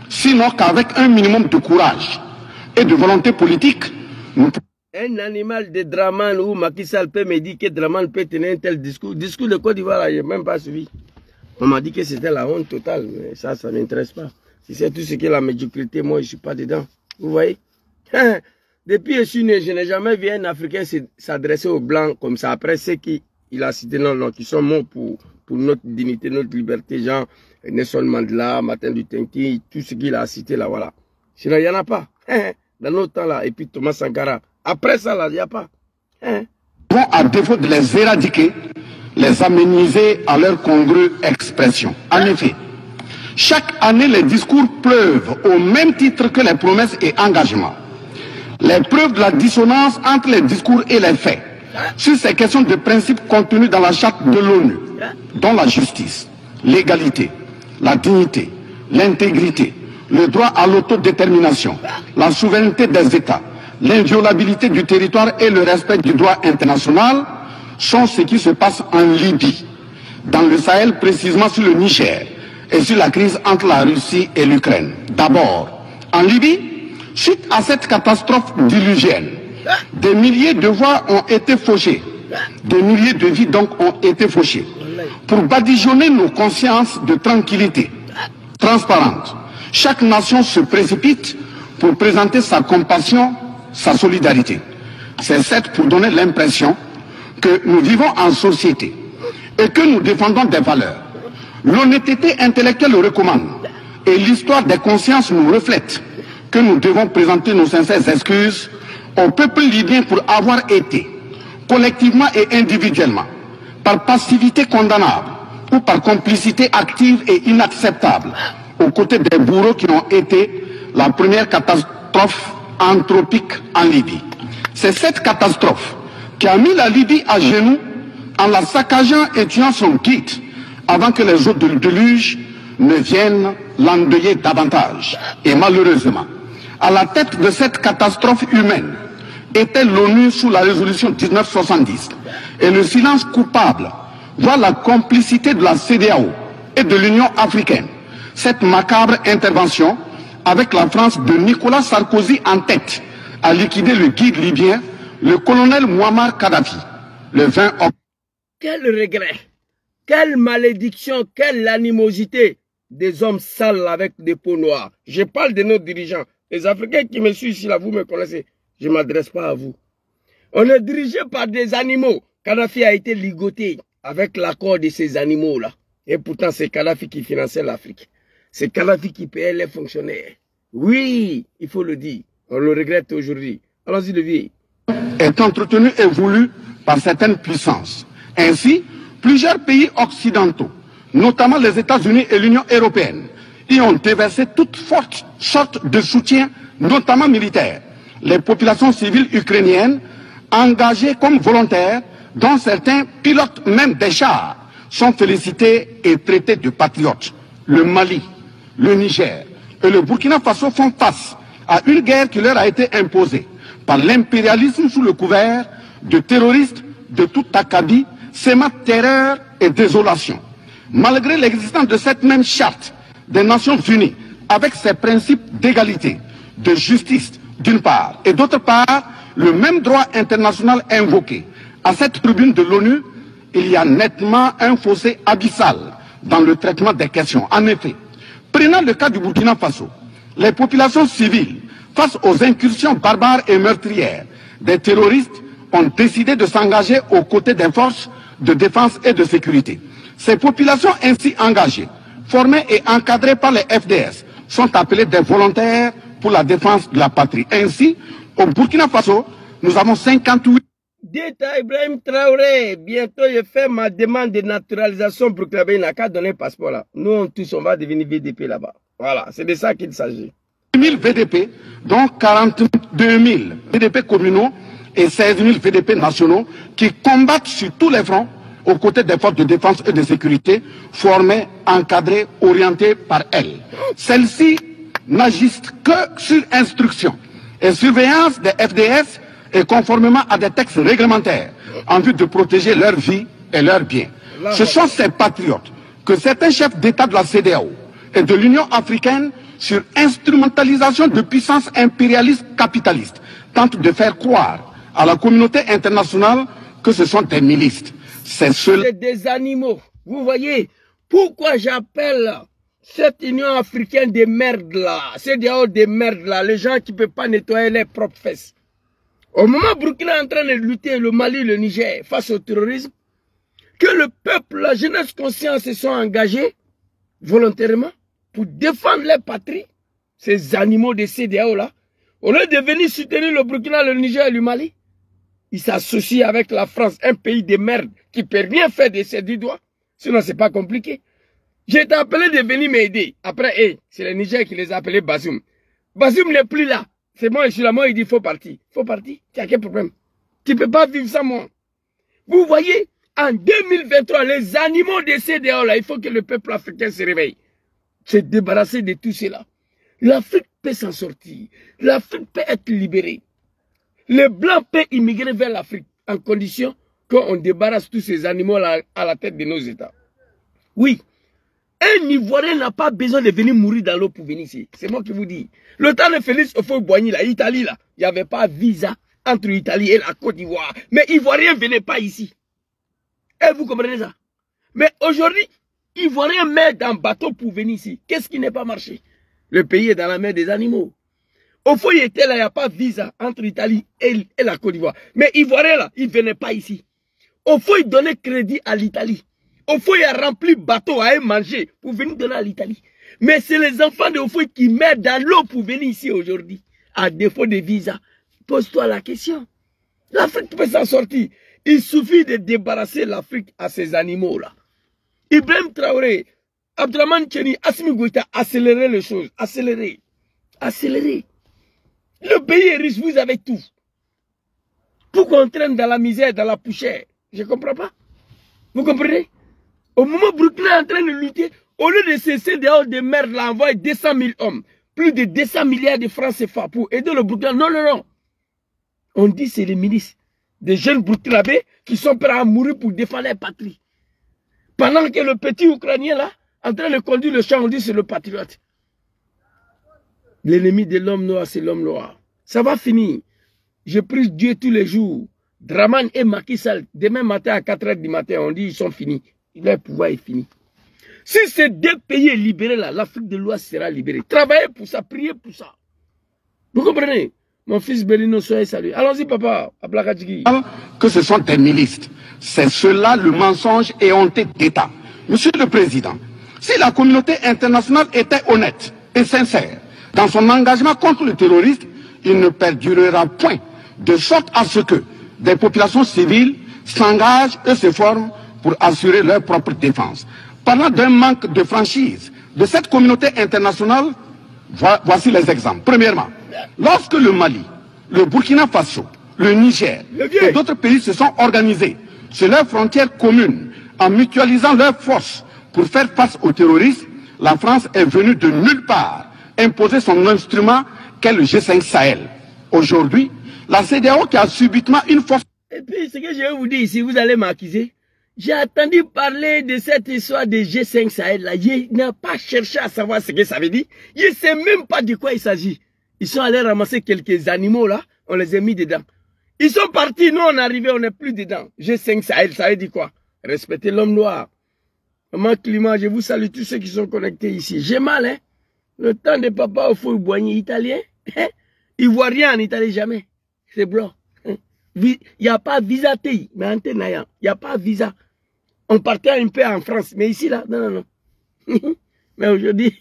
sinon qu'avec un minimum de courage et de volonté politique, nous pouvons... Un animal de Draman où Macky Sall peut me dire que Draman peut tenir un tel discours. Discours de Côte d'Ivoire, là, je n'ai même pas suivi. On m'a dit que c'était la honte totale, mais ça ne m'intéresse pas. Si c'est tout ce qui est la médiocrité, moi, je ne suis pas dedans. Vous voyez? Depuis que je suis né, je n'ai jamais vu un Africain s'adresser aux Blancs comme ça. Après, c'est qu'il a cité non, qui sont morts pour notre dignité, notre liberté, genre Nelson Mandela, Martin Luther King, tout ce qu'il a cité là, voilà. Sinon, il n'y en a pas. Dans notre temps là, et puis Thomas Sankara. Après ça là, il n'y a pas. À défaut de les éradiquer, les améniser à leur congrue expression. En effet, chaque année, les discours pleuvent au même titre que les promesses et engagements. Les preuves de la dissonance entre les discours et les faits sur ces questions de principes contenus dans la charte de l'ONU, dont la justice, l'égalité, la dignité, l'intégrité, le droit à l'autodétermination, la souveraineté des États, l'inviolabilité du territoire et le respect du droit international sont ce qui se passe en Libye, dans le Sahel, précisément sur le Niger, et sur la crise entre la Russie et l'Ukraine. D'abord, en Libye, suite à cette catastrophe diluvienne, des milliers de voix ont été fauchées Des milliers de vies donc ont été fauchées. Pour badigeonner nos consciences de tranquillité transparente, chaque nation se précipite pour présenter sa compassion, sa solidarité. C'est certes pour donner l'impression que nous vivons en société et que nous défendons des valeurs. L'honnêteté intellectuelle le recommande et l'histoire des consciences nous reflète que nous devons présenter nos sincères excuses au peuple libyen pour avoir été, collectivement et individuellement, par passivité condamnable ou par complicité active et inacceptable, aux côtés des bourreaux qui ont été la première catastrophe anthropique en Libye. C'est cette catastrophe qui a mis la Libye à genoux en la saccageant et tuant son guide avant que les eaux de déluge ne viennent l'endeuiller davantage. Et malheureusement, à la tête de cette catastrophe humaine était l'ONU sous la résolution 1970. Et le silence coupable voit la complicité de la CEDEAO et de l'Union africaine. Cette macabre intervention, avec la France de Nicolas Sarkozy en tête, a liquidé le guide libyen, le colonel Muammar Kadhafi, le 20 octobre. Quel regret, quelle malédiction, quelle animosité des hommes sales avec des peaux noires. Je parle de nos dirigeants. Les Africains qui me suivent ici, là, vous me connaissez. Je ne m'adresse pas à vous. On est dirigé par des animaux. Kadhafi a été ligoté avec l'accord de ces animaux-là. Et pourtant, c'est Kadhafi qui finançait l'Afrique. C'est Kadhafi qui payait les fonctionnaires. Oui, il faut le dire. On le regrette aujourd'hui. Allons-y, le vieil. Est entretenu et voulu par certaines puissances. Ainsi, plusieurs pays occidentaux, notamment les États-Unis et l'Union européenne, y ont déversé toute sorte de soutien, notamment militaire. Les populations civiles ukrainiennes, engagées comme volontaires, dont certains pilotent même des chars, sont félicités et traités de patriotes. Le Mali, le Niger et le Burkina Faso font face à une guerre qui leur a été imposée par l'impérialisme sous le couvert de terroristes de tout acabit, sémant terreur et désolation. Malgré l'existence de cette même charte des Nations Unies, avec ses principes d'égalité, de justice d'une part, et d'autre part, le même droit international invoqué. À cette tribune de l'ONU, il y a nettement un fossé abyssal dans le traitement des questions. En effet, prenant le cas du Burkina Faso, les populations civiles, face aux incursions barbares et meurtrières des terroristes, ont décidé de s'engager aux côtés des forces de défense et de sécurité. Ces populations ainsi engagées, formées et encadrées par les FDS, sont appelées des volontaires pour la défense de la patrie. Ainsi, au Burkina Faso, nous avons 58... Dites à Ibrahim Traoré, bientôt je fais ma demande de naturalisation pour que il n'a qu'à donner un passeport là. Nous tous, on va devenir VDP là-bas. Voilà, c'est de ça qu'il s'agit. 1000 VDP, donc 42 000 VDP communaux et 16 000 VDP nationaux qui combattent sur tous les fronts aux côtés des forces de défense et de sécurité formées, encadrées, orientées par elles. Celles-ci n'agissent que sur instruction et surveillance des FDS et conformément à des textes réglementaires en vue de protéger leur vie et leurs biens. Ce sont ces patriotes que certains chefs d'État de la CEDEAO et de l'Union africaine, sur instrumentalisation de puissances impérialistes capitalistes, tentent de faire croire à la communauté internationale que ce sont des milices. C'est des animaux. Vous voyez, pourquoi j'appelle cette Union africaine des merdes là, CEDEAO des merdes là, les gens qui ne peuvent pas nettoyer leurs propres fesses. Au moment où Burkina est en train de lutter, le Mali, le Niger, face au terrorisme, que le peuple, la jeunesse consciente se sont engagés volontairement pour défendre leur patrie, ces animaux de CEDEAO là, au lieu de venir soutenir le Burkina, le Niger et le Mali, ils s'associent avec la France, un pays de merde qui ne peut rien faire de ses 10 doigts. Sinon, c'est pas compliqué. J'ai été appelé de venir m'aider. Après, c'est le Niger qui les a appelés Bazoum. Bazoum n'est plus là. C'est moi, je suis là, moi, il dit, faut partir. Faut partir. Tu as quel problème? Tu ne peux pas vivre sans moi. Vous voyez, en 2023, les animaux de CEDEAO là, il faut que le peuple africain se réveille. Se débarrasser de tout cela. L'Afrique peut s'en sortir. L'Afrique peut être libérée. Les Blancs peuvent immigrer vers l'Afrique en condition qu'on débarrasse tous ces animaux-là à la tête de nos États. Oui, un Ivoirien n'a pas besoin de venir mourir dans l'eau pour venir ici. C'est moi qui vous dis. Le temps de Félix Houphouët-Boigny, là, Italie, là, il n'y avait pas visa entre l'Italie et la Côte d'Ivoire. Mais Ivoiriens ne venaient pas ici. Et vous comprenez ça? Mais aujourd'hui, Ivoiriens mettent un bateau pour venir ici. Qu'est-ce qui n'est pas marché? Le pays est dans la mer des animaux. Au fond, il était là, il n'y a pas de visa entre l'Italie et la Côte d'Ivoire. Mais Ivoiriens là, ils ne venaient pas ici. Au fond, ils donnaient crédit à l'Italie. Au fond, il a rempli bateau à manger pour venir donner à l'Italie. Mais c'est les enfants de Ofoy qui mettent dans l'eau pour venir ici aujourd'hui. À défaut de visa. Pose-toi la question. L'Afrique peut s'en sortir. Il suffit de débarrasser l'Afrique à ces animaux-là. Ibrahim Traoré, Abdraman Tcheni, Assimi Goïta, accélérer les choses. Accélérer. Accélérer. Le pays est riche, vous avez tout. Pourquoi on traîne dans la misère, dans la poussière? Je ne comprends pas. Vous comprenez? Au moment où Burkina est en train de lutter, au lieu de cesser dehors de merde, là, envoyer 200 000 hommes, plus de 200 milliards de francs CFA pour aider le Burkina. Non, non, non. On dit que c'est les milices, des jeunes burkinabés qui sont prêts à mourir pour défendre leur patrie. Pendant que le petit Ukrainien là, en train de conduire le champ, on dit c'est le patriote. L'ennemi de l'homme noir, c'est l'homme noir. Ça va finir. Je prie Dieu tous les jours. Draman et Macky Sall, demain matin à 4 h du matin, on dit ils sont finis. Leur pouvoir est fini. Si ces deux pays sont libérés là, l'Afrique de l'Ouest sera libérée. Travaillez pour ça, priez pour ça. Vous comprenez? Mon fils Belino, soyez salué. Allons-y, papa, à Blakadjiki. Que ce sont des milices. C'est cela le mensonge et honte d'État. Monsieur le Président, si la communauté internationale était honnête et sincère dans son engagement contre le terrorisme, il ne perdurera point, de sorte à ce que des populations civiles s'engagent et se forment pour assurer leur propre défense. Parlant d'un manque de franchise de cette communauté internationale, voici les exemples. Premièrement, lorsque le Mali, le Burkina Faso, le Niger et d'autres pays se sont organisés sur leurs frontières communes en mutualisant leurs forces pour faire face au terrorisme, la France est venue de nulle part imposer son instrument qu'est le G5 Sahel. Aujourd'hui, la CEDEAO qui a subitement une force... Et puis, ce que je vais vous dire ici, vous allez m'accuser. J'ai entendu parler de cette histoire de G5 Sahel là. Je n'ai pas cherché à savoir ce que ça veut dire. Je ne sais même pas de quoi il s'agit. Ils sont allés ramasser quelques animaux là. On les a mis dedans. Ils sont partis. Nous, on est arrivés, on n'est plus dedans. G5 Sahel, ça veut dire quoi? Respecter l'homme noir. Maman Climat, je vous salue tous ceux qui sont connectés ici. J'ai mal, hein? Le temps de papa au feu boigné italien. Ivoirien en Italie, jamais. C'est blanc. Il n'y a pas visa TI, mais en il n'y a pas visa. On partait un peu en France, mais ici, là, non, non, non. Mais aujourd'hui,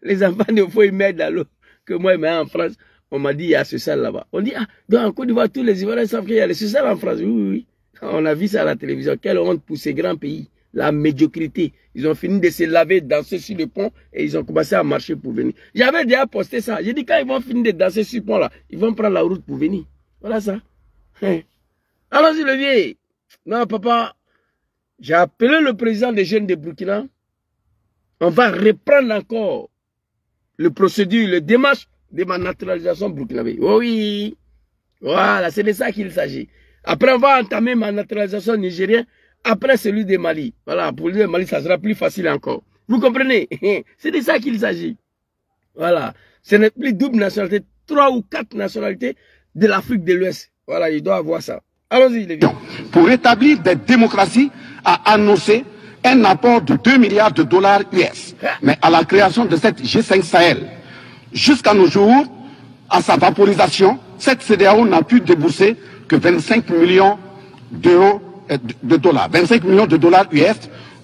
les enfants de fou, ils mettent dans l'eau. Que moi, mais en France, on m'a dit, il y a ce sale là-bas. On dit, ah, donc en Côte d'Ivoire, tous les Ivoiriens savent qu'il y a le sale en France. Oui, oui, oui. On a vu ça à la télévision. Quelle honte pour ces grands pays. La médiocrité. Ils ont fini de se laver, danser sur le pont, et ils ont commencé à marcher pour venir. J'avais déjà posté ça. J'ai dit, quand ils vont finir de danser sur le pont, là, ils vont prendre la route pour venir. Voilà ça. Allons-y, le vieil. Non, papa. J'ai appelé le président des jeunes de Burkina. On va reprendre encore le procédure, le démarche de ma naturalisation burkinabé. Oh oui. Voilà, c'est de ça qu'il s'agit. Après, on va entamer ma naturalisation nigérienne. Après, celui de Mali. Voilà, pour le Mali, ça sera plus facile encore. Vous comprenez? C'est de ça qu'il s'agit. Voilà. Ce n'est plus double nationalité, 3 ou 4 nationalités de l'Afrique de l'Ouest. Voilà, il doit avoir ça. Allons-y, les vieux. Pour rétablir des démocraties, a annoncé un apport de 2 milliards de dollars US. Mais à la création de cette G5 Sahel, jusqu'à nos jours, à sa vaporisation, cette CEDEAO n'a pu débourser que 25 millions d'euros de dollars, 25 millions de dollars US.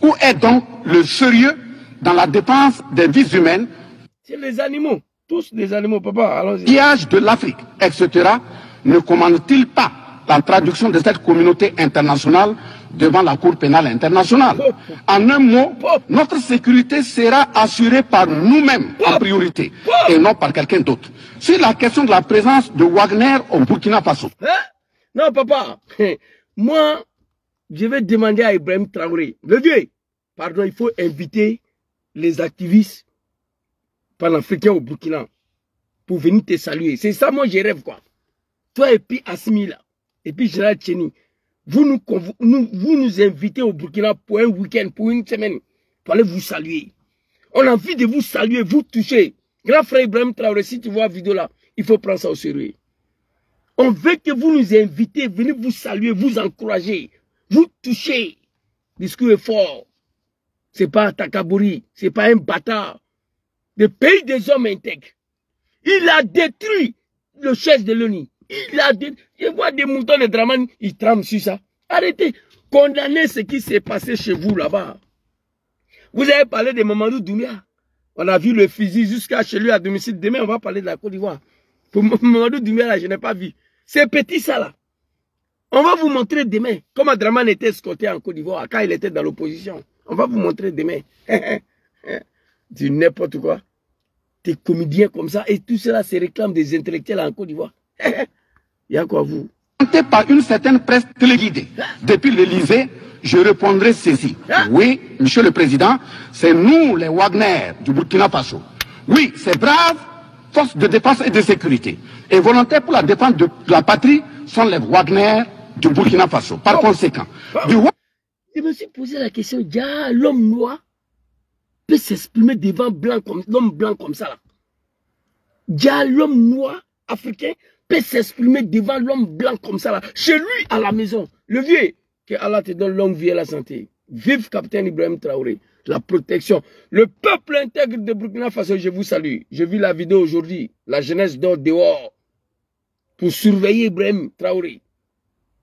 Où est donc le sérieux dans la dépense des vies humaines? C'est les animaux, tous les animaux, papa, allons-y. Pillage de l'Afrique, etc. Ne commande-t-il pas la traduction de cette communauté internationale devant la Cour pénale internationale? En un mot, notre sécurité sera assurée par nous-mêmes en priorité et non par quelqu'un d'autre. Sur la question de la présence de Wagner au Burkina Faso. Non, papa, moi, je vais demander à Ibrahim Traoré, le vieux, pardon, il faut inviter les activistes panafricains au Burkina pour venir te saluer. C'est ça, moi, je rêve, quoi. Toi et puis Assimi, là, et puis Général Tcheni, vous nous invitez au Burkina pour un week-end, pour une semaine, pour aller vous saluer. On a envie de vous saluer, vous toucher. Grand frère Ibrahim Traoré, si tu vois la vidéo là, il faut prendre ça au sérieux. On veut que vous nous invitez, venez vous saluer, vous encourager, vous toucher. Le discours est fort. C'est pas un Takaburi, c'est pas un bâtard. Le pays des hommes intègres. Il a détruit le chef de l'ONU. Il a détruit. Je vois des moutons de Dramane, ils trament sur ça. Arrêtez. Condamnez ce qui s'est passé chez vous là-bas. Vous avez parlé de Mamadou Doumbia. On a vu le fusil jusqu'à chez lui à domicile. Demain, on va parler de la Côte d'Ivoire. Pour Mamadou Doumbia, là, je n'ai pas vu. C'est petit ça là. On va vous montrer demain comment Dramane était escorté en Côte d'Ivoire quand il était dans l'opposition. On va vous montrer demain. Du n'importe quoi. Des comédiens comme ça et tout cela se réclame des intellectuels en Côte d'Ivoire. Il y a quoi vous? Par une certaine presse téléguidée. Depuis l'Élysée, je répondrai ceci. Oui, Monsieur le Président, c'est nous les Wagner du Burkina Faso. Oui, ces braves forces de défense et de sécurité et volontaires pour la défense de la patrie sont les Wagner du Burkina Faso. Par conséquent, je me suis posé la question, l'homme noir peut s'exprimer devant l'homme blanc comme ça là. L'homme noir africain peut s'exprimer devant l'homme blanc comme ça là. Chez lui à la maison. Le vieux, que Allah te donne longue vie et la santé. Vive capitaine Ibrahim Traoré. La protection. Le peuple intègre de Burkina Faso, je vous salue. J'ai vu la vidéo aujourd'hui. La jeunesse dehors pour surveiller Ibrahim Traoré.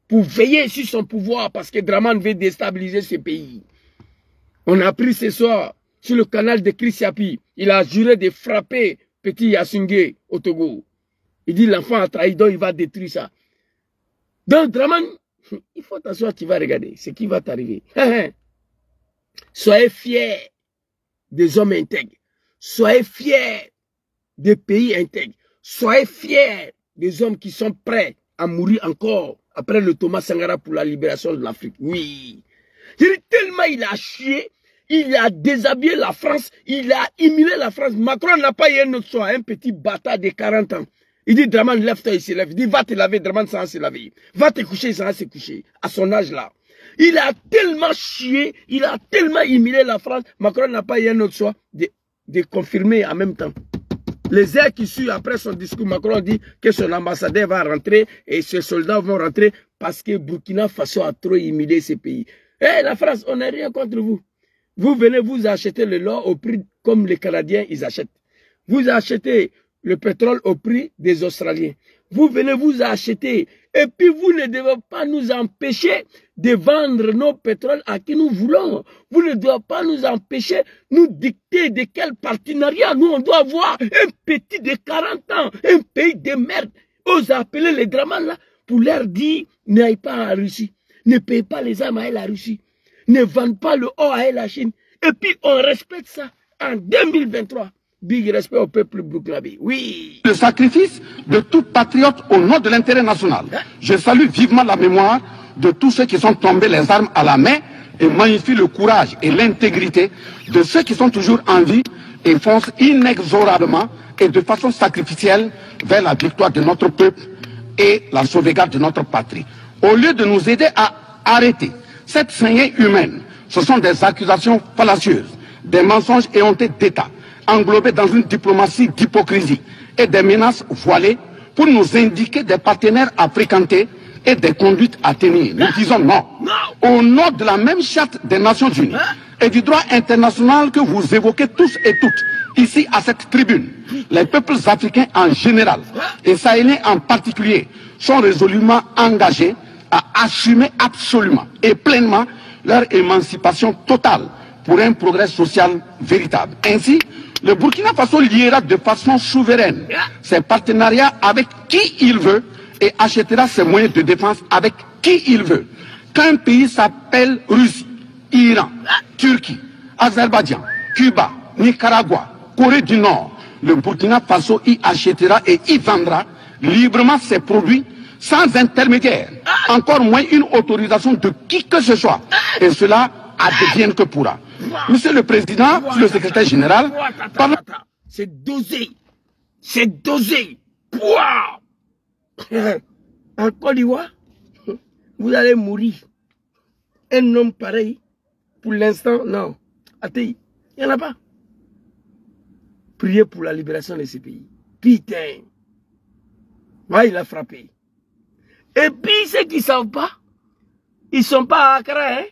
Pour veiller sur son pouvoir parce que Dramane veut déstabiliser ce pays. On a appris ce soir sur le canal de Chris Yapi. Il a juré de frapper petit Yassingé au Togo. Il dit l'enfant a trahi, donc il va détruire ça. Donc Dramane, il faut t'asseoir, tu vas regarder ce qui va t'arriver. Soyez fiers des hommes intègres. Soyez fiers des pays intègres. Soyez fiers des hommes qui sont prêts à mourir encore après le Thomas Sankara pour la libération de l'Afrique. Oui. Je dis tellement il a chié, il a déshabillé la France, il a humilié la France. Macron n'a pas eu un autre soir, un petit bâtard de 40 ans. Il dit, Dramane, lève-toi, il se lève. Il dit, va te laver, Dramane, sans se laver. Va te coucher, sans se coucher. À son âge là. Il a tellement chié, il a tellement humilié la France. Macron n'a pas eu un autre choix de confirmer en même temps. Les heures qui suivent après son discours, Macron dit que son ambassadeur va rentrer et ses soldats vont rentrer parce que Burkina Faso a trop humilié ce pays. Eh, la France, on n'a rien contre vous. Vous venez vous acheter le lait au prix comme les Canadiens, ils achètent. Vous achetez le pétrole au prix des Australiens. Vous venez vous acheter et puis vous ne devez pas nous empêcher de vendre nos pétroles à qui nous voulons. Vous ne devez pas nous empêcher nous dicter de quel partenariat. Nous, on doit avoir un petit de 40 ans, un pays de merde. Ose appeler les Dramane là pour leur dire n'aille pas en Russie. Ne paye pas les armes à la Russie. Ne vendent pas le or à la Chine. Et puis on respecte ça en 2023. Big respect au peuple burkinabé. Oui. Le sacrifice de tout patriote au nom de l'intérêt national. Je salue vivement la mémoire de tous ceux qui sont tombés les armes à la main et magnifie le courage et l'intégrité de ceux qui sont toujours en vie et foncent inexorablement et de façon sacrificielle vers la victoire de notre peuple et la sauvegarde de notre patrie. Au lieu de nous aider à arrêter cette saignée humaine, ce sont des accusations fallacieuses, des mensonges éhontés d'État, englobés dans une diplomatie d'hypocrisie et des menaces voilées pour nous indiquer des partenaires à fréquenter et des conduites à tenir. Nous disons non. Au nom de la même charte des Nations Unies et du droit international que vous évoquez tous et toutes ici à cette tribune, les peuples africains en général et sahéliens en particulier sont résolument engagés à assumer absolument et pleinement leur émancipation totale pour un progrès social véritable. Ainsi, le Burkina Faso liera de façon souveraine ses partenariats avec qui il veut et achètera ses moyens de défense avec qui il veut. Qu'un pays s'appelle Russie, Iran, Turquie, Azerbaïdjan, Cuba, Nicaragua, Corée du Nord, le Burkina Faso y achètera et y vendra librement ses produits sans intermédiaire, encore moins une autorisation de qui que ce soit. Et cela advienne que pourra. Monsieur le Président, le secrétaire général, c'est dosé. C'est dosé. Pouah. En Côte d'Ivoire, vous allez mourir. Un homme pareil, pour l'instant, non. Attends, il n'y en a pas. Priez pour la libération de ce pays. Putain. Ouais, il a frappé. Et puis, ceux qui ne savent pas, ils ne sont pas à Accra, hein,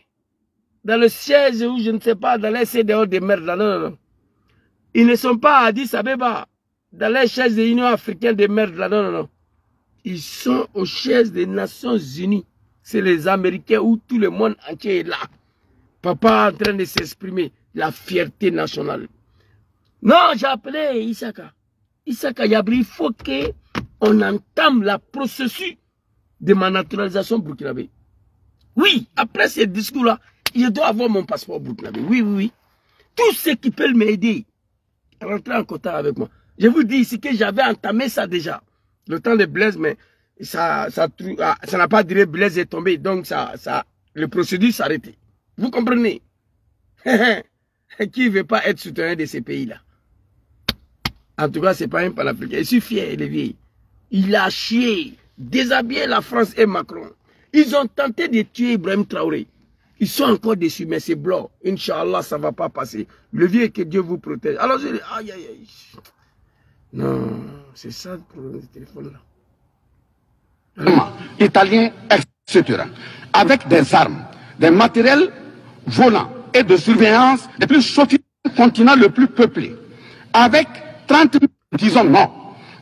dans le siège ou je ne sais pas, dans les CDO de merde. Là, non, non. Ils ne sont pas à Addis Abeba, dans les chaises de l'Union africaine de merde. Là, non, non, non. Ils sont aux chaises des Nations Unies. C'est les Américains où tout le monde entier est là. Papa en train de s'exprimer. La fierté nationale. Non, j'ai appelé Issaka. Issaka Yabri, il faut qu'on entame la processus de ma naturalisation burkinabé. Oui, après ce discours-là, je dois avoir mon passeport burkinabé. Oui, oui, oui. Tous ceux qui peuvent m'aider à rentrer en contact avec moi. Je vous dis ici que j'avais entamé ça déjà. Le temps de Blaise, mais ça n'a pas duré, Blaise est tombé. Donc, le procédure s'est arrêté. Vous comprenez? Qui ne veut pas être soutenu de ces pays-là? En tout cas, ce n'est pas un panafricain. Je suis fier, les vieilles. Il a chié, déshabillé la France et Macron. Ils ont tenté de tuer Ibrahim Traoré. Ils sont encore déçus, mais c'est blanc. Inch'Allah, ça ne va pas passer. Le vieux, que Dieu vous protège. Alors, je dis, aïe, aïe, aïe. Non, c'est ça le problème du téléphone là. Italien, etc. Avec des armes, des matériels volants et de surveillance les plus sophistiqués du continent le plus peuplé. Avec 30 000, disons non,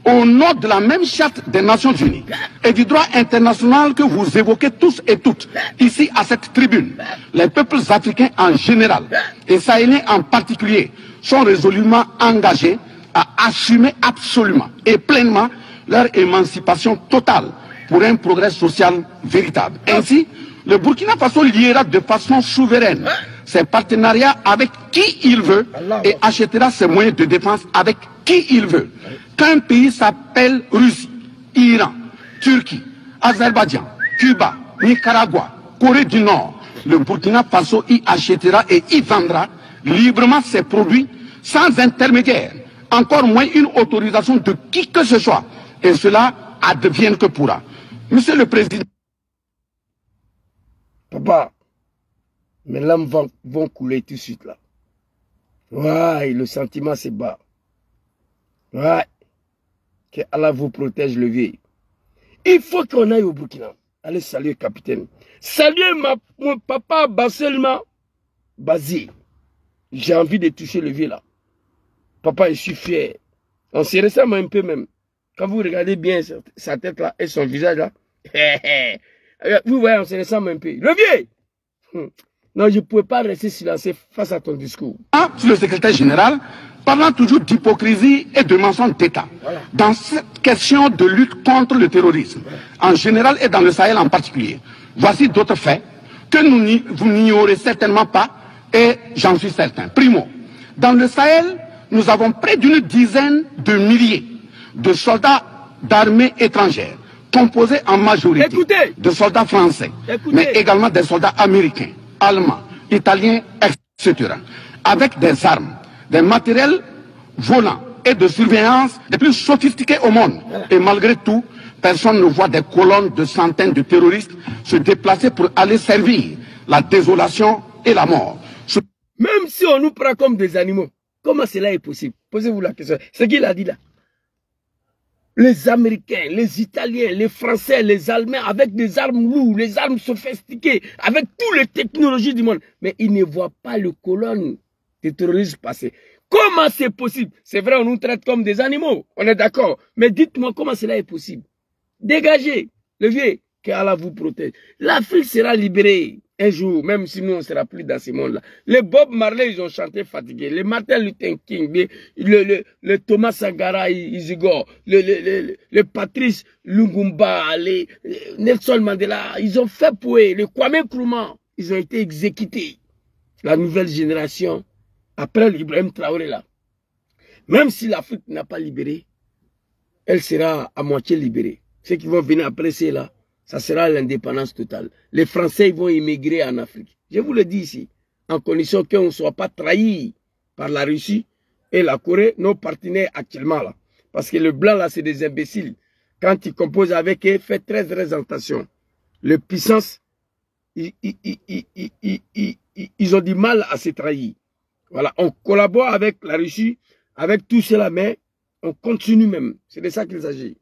au nom de la même charte des Nations Unies et du droit international que vous évoquez tous et toutes ici à cette tribune, les peuples africains en général et sahéliens en particulier sont résolument engagés à assumer absolument et pleinement leur émancipation totale pour un progrès social véritable. Ainsi, le Burkina Faso liera de façon souveraine ses partenariats avec qui il veut et achètera ses moyens de défense avec qui il veut. Qu'un pays s'appelle Russie, Iran, Turquie, Azerbaïdjan, Cuba, Nicaragua, Corée du Nord, le Burkina Faso y achètera et y vendra librement ses produits sans intermédiaire, encore moins une autorisation de qui que ce soit. Et cela advienne que pourra. Monsieur le Président. Papa, mes larmes vont couler tout de suite là. Ouais, le sentiment c'est bas. Ouais, que Allah vous protège le vieux. Il faut qu'on aille au Burkina. Allez saluer capitaine. Saluer mon papa Basselma Bazi. J'ai envie de toucher le vieux là. Papa, je suis fier. On se ressemble un peu même. Quand vous regardez bien sa tête là et son visage là. Vous voyez, on se ressemble un peu. Le vieux! Non, je ne pouvais pas rester silencieux face à ton discours. Le secrétaire général, parlant toujours d'hypocrisie et de mensonges d'État, dans cette question de lutte contre le terrorisme, en général et dans le Sahel en particulier, voici d'autres faits que vous n'ignorez certainement pas et j'en suis certain. Primo, dans le Sahel, nous avons près d'une dizaine de milliers de soldats d'armées étrangères, composés en majorité de soldats français, mais également des soldats américains, allemands, italiens, etc. Avec des armes, des matériels volants et de surveillance les plus sophistiqués au monde. Et malgré tout, personne ne voit des colonnes de centaines de terroristes se déplacer pour aller servir la désolation et la mort. Même si on nous prend comme des animaux, comment cela est possible? Posez-vous la question. Ce qu'il a dit là. Les Américains, les Italiens, les Français, les Allemands, avec des armes lourdes, les armes sophistiquées, avec toutes les technologies du monde. Mais ils ne voient pas le colonne des terroristes passer. Comment c'est possible? C'est vrai, on nous traite comme des animaux, on est d'accord. Mais dites-moi comment cela est possible. Dégagez, le vieux, qu'Allah vous protège. L'Afrique sera libérée un jour, même si nous on ne sera plus dans ce monde-là. Les Bob Marley, ils ont chanté fatigué. Les Martin Luther King, le Thomas Sankara Isigor, le Patrice Lumumba, Nelson Mandela, ils ont fait pouet. Le Kwame Nkrumah, ils ont été exécutés. La nouvelle génération, après l'Ibrahim Traoré là, même si l'Afrique n'a pas libéré, elle sera à moitié libérée. Ceux qui vont venir après cela, ça sera l'indépendance totale. Les Français ils vont immigrer en Afrique. Je vous le dis ici, en condition qu'on ne soit pas trahi par la Russie et la Corée, nos partenaires actuellement là. Parce que le blanc là, c'est des imbéciles. Quand ils composent avec eux, faites très attention. Les puissances, ils ont du mal à se trahir. Voilà, on collabore avec la Russie, avec tout cela, mais on continue même. C'est de ça qu'il s'agit.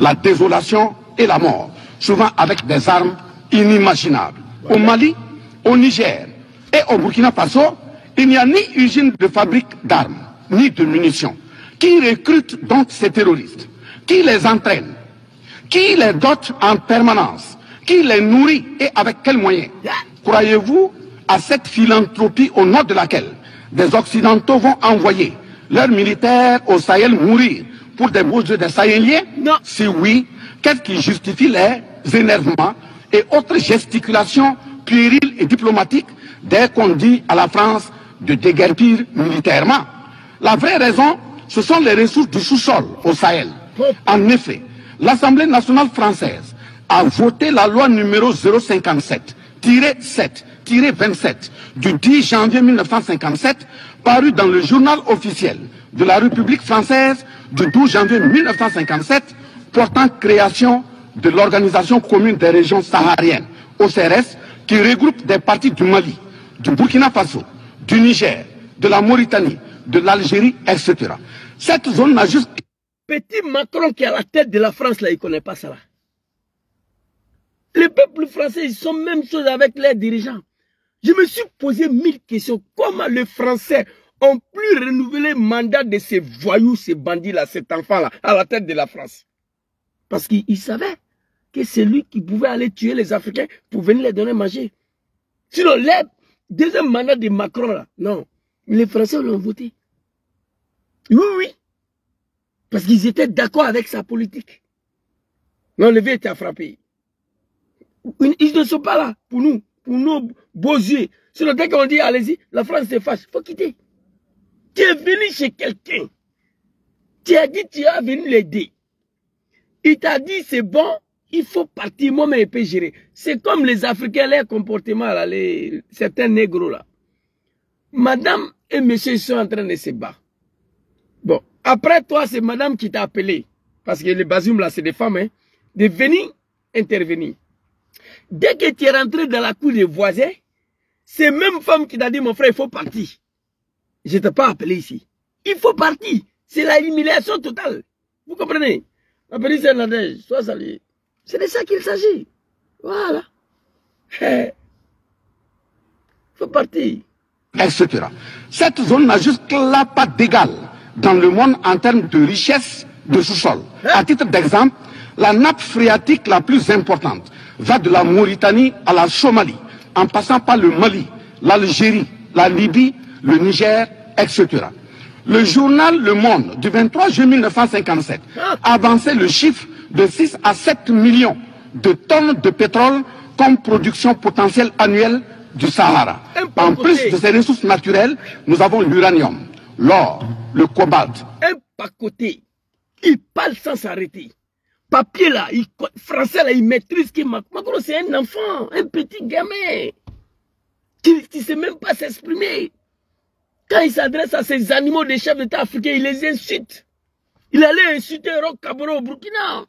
La désolation et la mort. souvent avec des armes inimaginables. Au Mali, au Niger et au Burkina Faso, il n'y a ni usine de fabrique d'armes, ni de munitions. Qui recrute donc ces terroristes? Qui les entraîne? Qui les dote en permanence? Qui les nourrit et avec quels moyens? Croyez-vous à cette philanthropie au nom de laquelle des Occidentaux vont envoyer leurs militaires au Sahel mourir pour des beaux jeux des Sahéliens? Non. Si oui, qu'est-ce qui justifie les énervements et autres gesticulations puériles et diplomatiques dès qu'on dit à la France de déguerpir militairement? La vraie raison, ce sont les ressources du sous-sol au Sahel. En effet, l'Assemblée nationale française a voté la loi numéro 057-7-27 du 10 janvier 1957, parue dans le journal officiel de la République française du 12 janvier 1957, portant création de l'Organisation commune des régions sahariennes, OCRS, qui regroupe des parties du Mali, du Burkina Faso, du Niger, de la Mauritanie, de l'Algérie, etc. Cette zone n'a juste... Petit Macron qui est à la tête de la France, là, il ne connaît pas ça. Là. Les peuples français, ils sont même chose avec leurs dirigeants. Je me suis posé 1000 questions. Comment les Français ont pu renouveler le mandat de ces voyous, ces bandits-là, cet enfant-là, à la tête de la France? Parce qu'ils savaient que c'est lui qui pouvait aller tuer les Africains pour venir les donner à manger. Sinon, le deuxième mandat de Macron, là, non. Les Français l'ont voté. Oui, oui. Parce qu'ils étaient d'accord avec sa politique. Non, le vieux était frappé. Ils ne sont pas là pour nous, pour nos beaux yeux. Sinon, dès qu'on dit allez-y, la France se fâche. Il faut quitter. Tu es venu chez quelqu'un. Tu as dit tu as venu l'aider. Il t'a dit c'est bon, il faut partir, moi-même je peux gérer. C'est comme les Africains, leur comportement, là, certains négros là. Madame et monsieur sont en train de se battre. Bon, après toi, c'est madame qui t'a appelé. Parce que les bazoum là, c'est des femmes, hein, de venir intervenir. Dès que tu es rentré dans la cour des voisins, c'est même femme qui t'a dit, mon frère, il faut partir. Je ne t'ai pas appelé ici. Il faut partir. C'est la humiliation totale. Vous comprenez? La police est Nadège, sois salué. C'est de ça qu'il s'agit. Voilà. Il faut partir. Etc. Cette zone n'a jusque-là pas d'égal dans le monde en termes de richesse de sous-sol. À titre d'exemple, la nappe phréatique la plus importante va de la Mauritanie à la Somalie, en passant par le Mali, l'Algérie, la Libye, le Niger, etc. Le journal Le Monde du 23 juillet 1957 avançait le chiffre de 6 à 7 millions de tonnes de pétrole comme production potentielle annuelle du Sahara. En plus de ces ressources naturelles, nous avons l'uranium, l'or, le cobalt. Un pacoté, il parle sans s'arrêter. Papier là, français là, il maîtrise qui Macron, c'est un enfant, un petit gamin. Qui ne sait même pas s'exprimer. Quand il s'adresse à ces animaux des chefs d'État africains, il les insulte. Il allait insulter Roch Kabore au Burkina.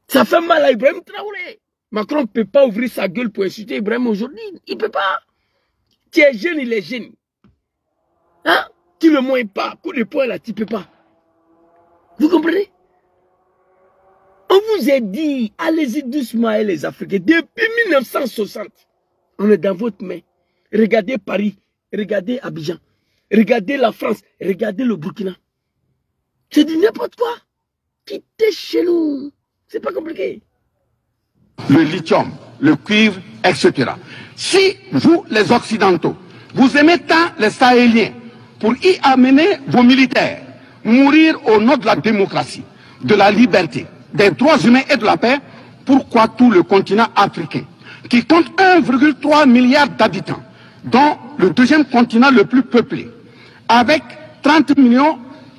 Ça fait mal à Ibrahim Traoré. Macron ne peut pas ouvrir sa gueule pour insulter Ibrahim aujourd'hui. Il ne peut pas. Tu es jeune, il est jeune. Hein? Tu ne le moines pas. Coup de poing là, tu ne peux pas. Vous comprenez? On vous a dit, allez-y doucement les Africains. Depuis 1960, on est dans votre main. Regardez Paris, regardez Abidjan, regardez la France, regardez le Burkina. C'est du n'importe quoi. Quittez chez nous. C'est pas compliqué. Le lithium, le cuivre, etc. Si vous, les Occidentaux, vous aimez tant les Sahéliens pour y amener vos militaires, mourir au nom de la démocratie, de la liberté, des droits humains et de la paix, pourquoi tout le continent africain, qui compte 1,3 milliard d'habitants, dont le deuxième continent le plus peuplé, avec 30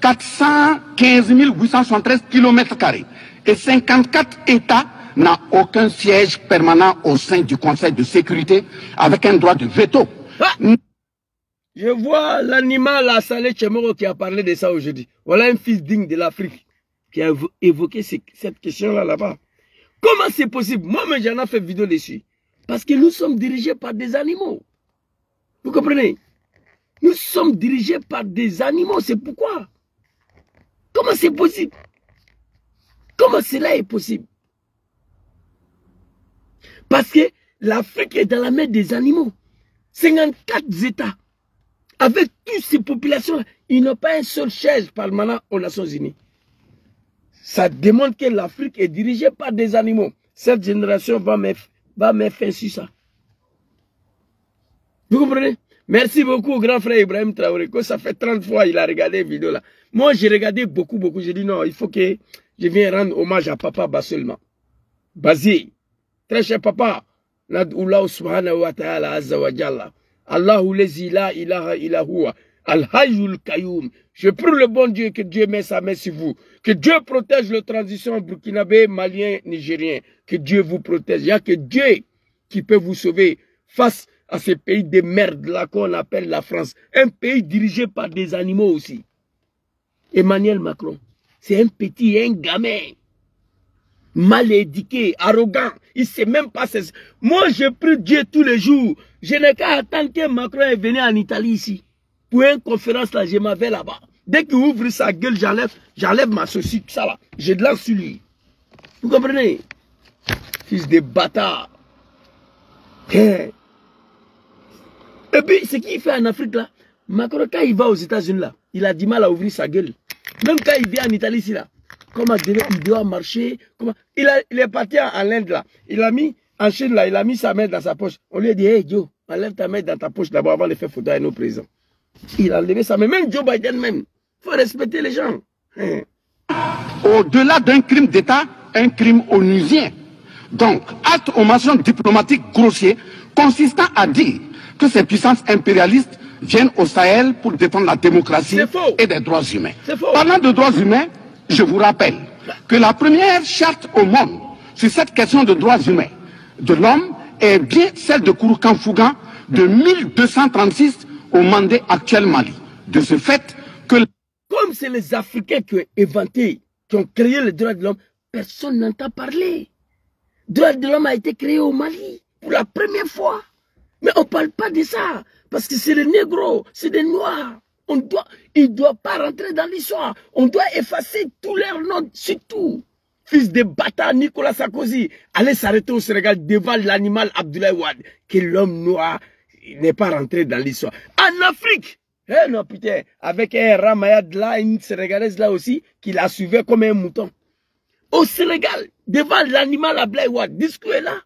415 873 km² et 54 États, n'a aucun siège permanent au sein du Conseil de sécurité avec un droit de veto. Je vois l'animal la Saleh Tchemoro qui a parlé de ça aujourd'hui. Voilà un fils digne de l'Afrique qui a évoqué cette question-là là-bas. Comment c'est possible? Moi-même, j'en ai fait vidéo dessus. Parce que nous sommes dirigés par des animaux. Vous comprenez? Nous sommes dirigés par des animaux. C'est pourquoi? Comment c'est possible? Comment cela est possible? Parce que l'Afrique est dans la main des animaux. 54 États. Avec toutes ces populations-là, ils n'ont pas un seul siège permanent aux Nations Unies. Ça démontre que l'Afrique est dirigée par des animaux. Cette génération va mettre fin sur ça. Vous comprenez? Merci beaucoup, grand frère Ibrahim Traoré. Ça fait 30 fois qu'il a regardé la vidéo là. Moi, j'ai regardé beaucoup. J'ai dit non, il faut que je vienne rendre hommage à Papa Basselman. Bazi, très cher papa, Nad'Ullah subhanahu wa ta'ala azza wa jalla. Allahu lezi la ilaha illa huwa. Al-Hayyul Qayyum. Je prie le bon Dieu que Dieu mette sa main sur vous. Que Dieu protège la transition burkinabé, malien, nigérien. Que Dieu vous protège. Il n'y a que Dieu qui peut vous sauver face à ces pays de merde là qu'on appelle la France. Un pays dirigé par des animaux aussi. Emmanuel Macron, c'est un petit, un gamin. Mal éduqué, arrogant. Il ne sait même pas. Moi, je prie Dieu tous les jours. Je n'ai qu'à attendre que Macron est venu en Italie ici. Pour une conférence là, je m'avais là-bas. Dès qu'il ouvre sa gueule, j'enlève ma saucisse, ça là. J'ai de l'encre sur lui. Vous comprenez? Fils de bâtard. Et puis, ce qu'il fait en Afrique là, Macron, quand il va aux États-Unis là, il a du mal à ouvrir sa gueule. Même quand il vient en Italie ici là, comment il doit marcher, comment... Il est parti en Inde là, il a mis, en Chine là, il a mis sa main dans sa poche. On lui a dit, hey Joe, enlève ta main dans ta poche d'abord avant de faire photo à nos présidents. Il a enlevé ça, mais même Joe Biden même, il faut respecter les gens. Au-delà d'un crime d'État, un crime onusien. Donc, acte aux mentions diplomatiques grossiers consistant à dire que ces puissances impérialistes viennent au Sahel pour défendre la démocratie et des droits humains. Parlant de droits humains, je vous rappelle que la première charte au monde sur cette question de droits humains de l'homme est bien celle de Kouroukan-Fougan de 1236 au Mandé actuel Mali. De ce fait que... Comme c'est les Africains qui ont inventé, qui ont créé les droits de l'homme, personne n'entend parler. Le droit de l'homme a été créé au Mali pour la première fois. Mais on ne parle pas de ça. Parce que c'est les négros, c'est des noirs. Ils ne doivent pas rentrer dans l'histoire. On doit effacer tous leurs noms, surtout. Fils de bâtard Nicolas Sarkozy, allez s'arrêter au Sénégal devant l'animal Abdoulaye Wade, que l'homme noir n'est pas rentré dans l'histoire. En Afrique, eh non putain, avec un Ramayad là, une Sénégalaise là aussi, qui la suivait comme un mouton. Au Sénégal, devant l'animal Abdoulaye Wade, discours est là.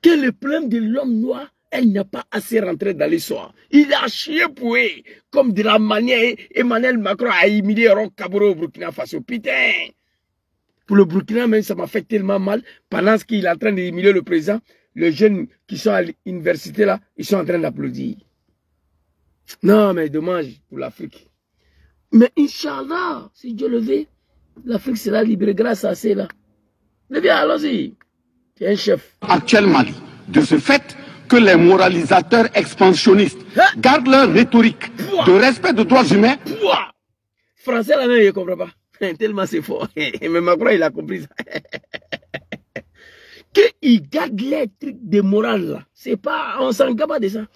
Que le problème de l'homme noir, elle n'a pas assez rentré dans l'histoire. Il a chié pour eux, comme de la manière Emmanuel Macron a humilié Roch Kabore au Burkina Faso. Putain! Pour le Burkina, même, ça m'a fait tellement mal. Pendant qu'il est en train d'humilier le président, les jeunes qui sont à l'université là, ils sont en train d'applaudir. Non, mais dommage pour l'Afrique. Mais Inch'Allah, si Dieu le veut, l'Afrique sera libérée grâce à cela. Levez, allons-y. Tu es un chef. Actuel Mali. De ce fait que les moralisateurs expansionnistes gardent leur rhétorique de respect des droits humains. Français là-même, il ne comprend pas. Tellement c'est fort. Mais Macron, il a compris ça. Qu'il garde les trucs de morale là. C'est pas, on s'en garde pas de ça.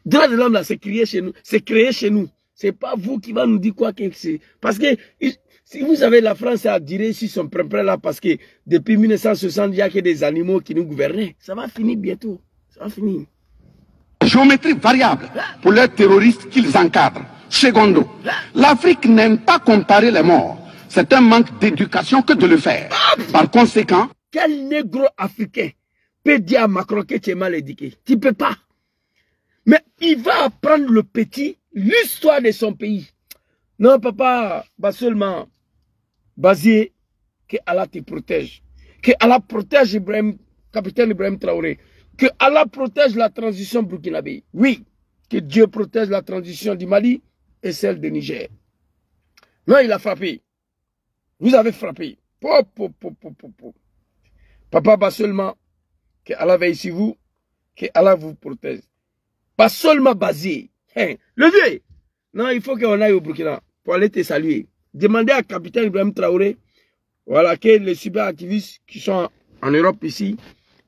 Droit de l'homme là, c'est créé chez nous. C'est créé chez nous. C'est pas vous qui va nous dire quoi que c'est. Parce que, si vous savez, la France a duré sur son près là, parce que depuis 1960, il n'y a que des animaux qui nous gouvernaient. Ça va finir bientôt. Ça va finir. Géométrie variable pour les terroristes qu'ils encadrent. Secondo, l'Afrique n'aime pas comparer les morts. C'est un manque d'éducation que de le faire. Par conséquent... Quel négro africain peut dire à Macron que tu es mal éduqué? Tu ne peux pas. Mais il va apprendre le petit l'histoire de son pays. Non, papa, pas seulement Bazié, que Allah te protège. Que Allah protège Ibrahim, capitaine Ibrahim Traoré. Que Allah protège la transition burkinabé. Oui, que Dieu protège la transition du Mali et celle du Niger. Non, il a frappé. Vous avez frappé. Papa, pas seulement que Allah veille sur vous, que Allah vous protège. Pas seulement Bazié. Hein, levez. Non, il faut qu'on aille au Burkina pour aller te saluer. Demandez à capitaine Ibrahim Traoré, voilà, que les cyberactivistes qui sont en Europe ici,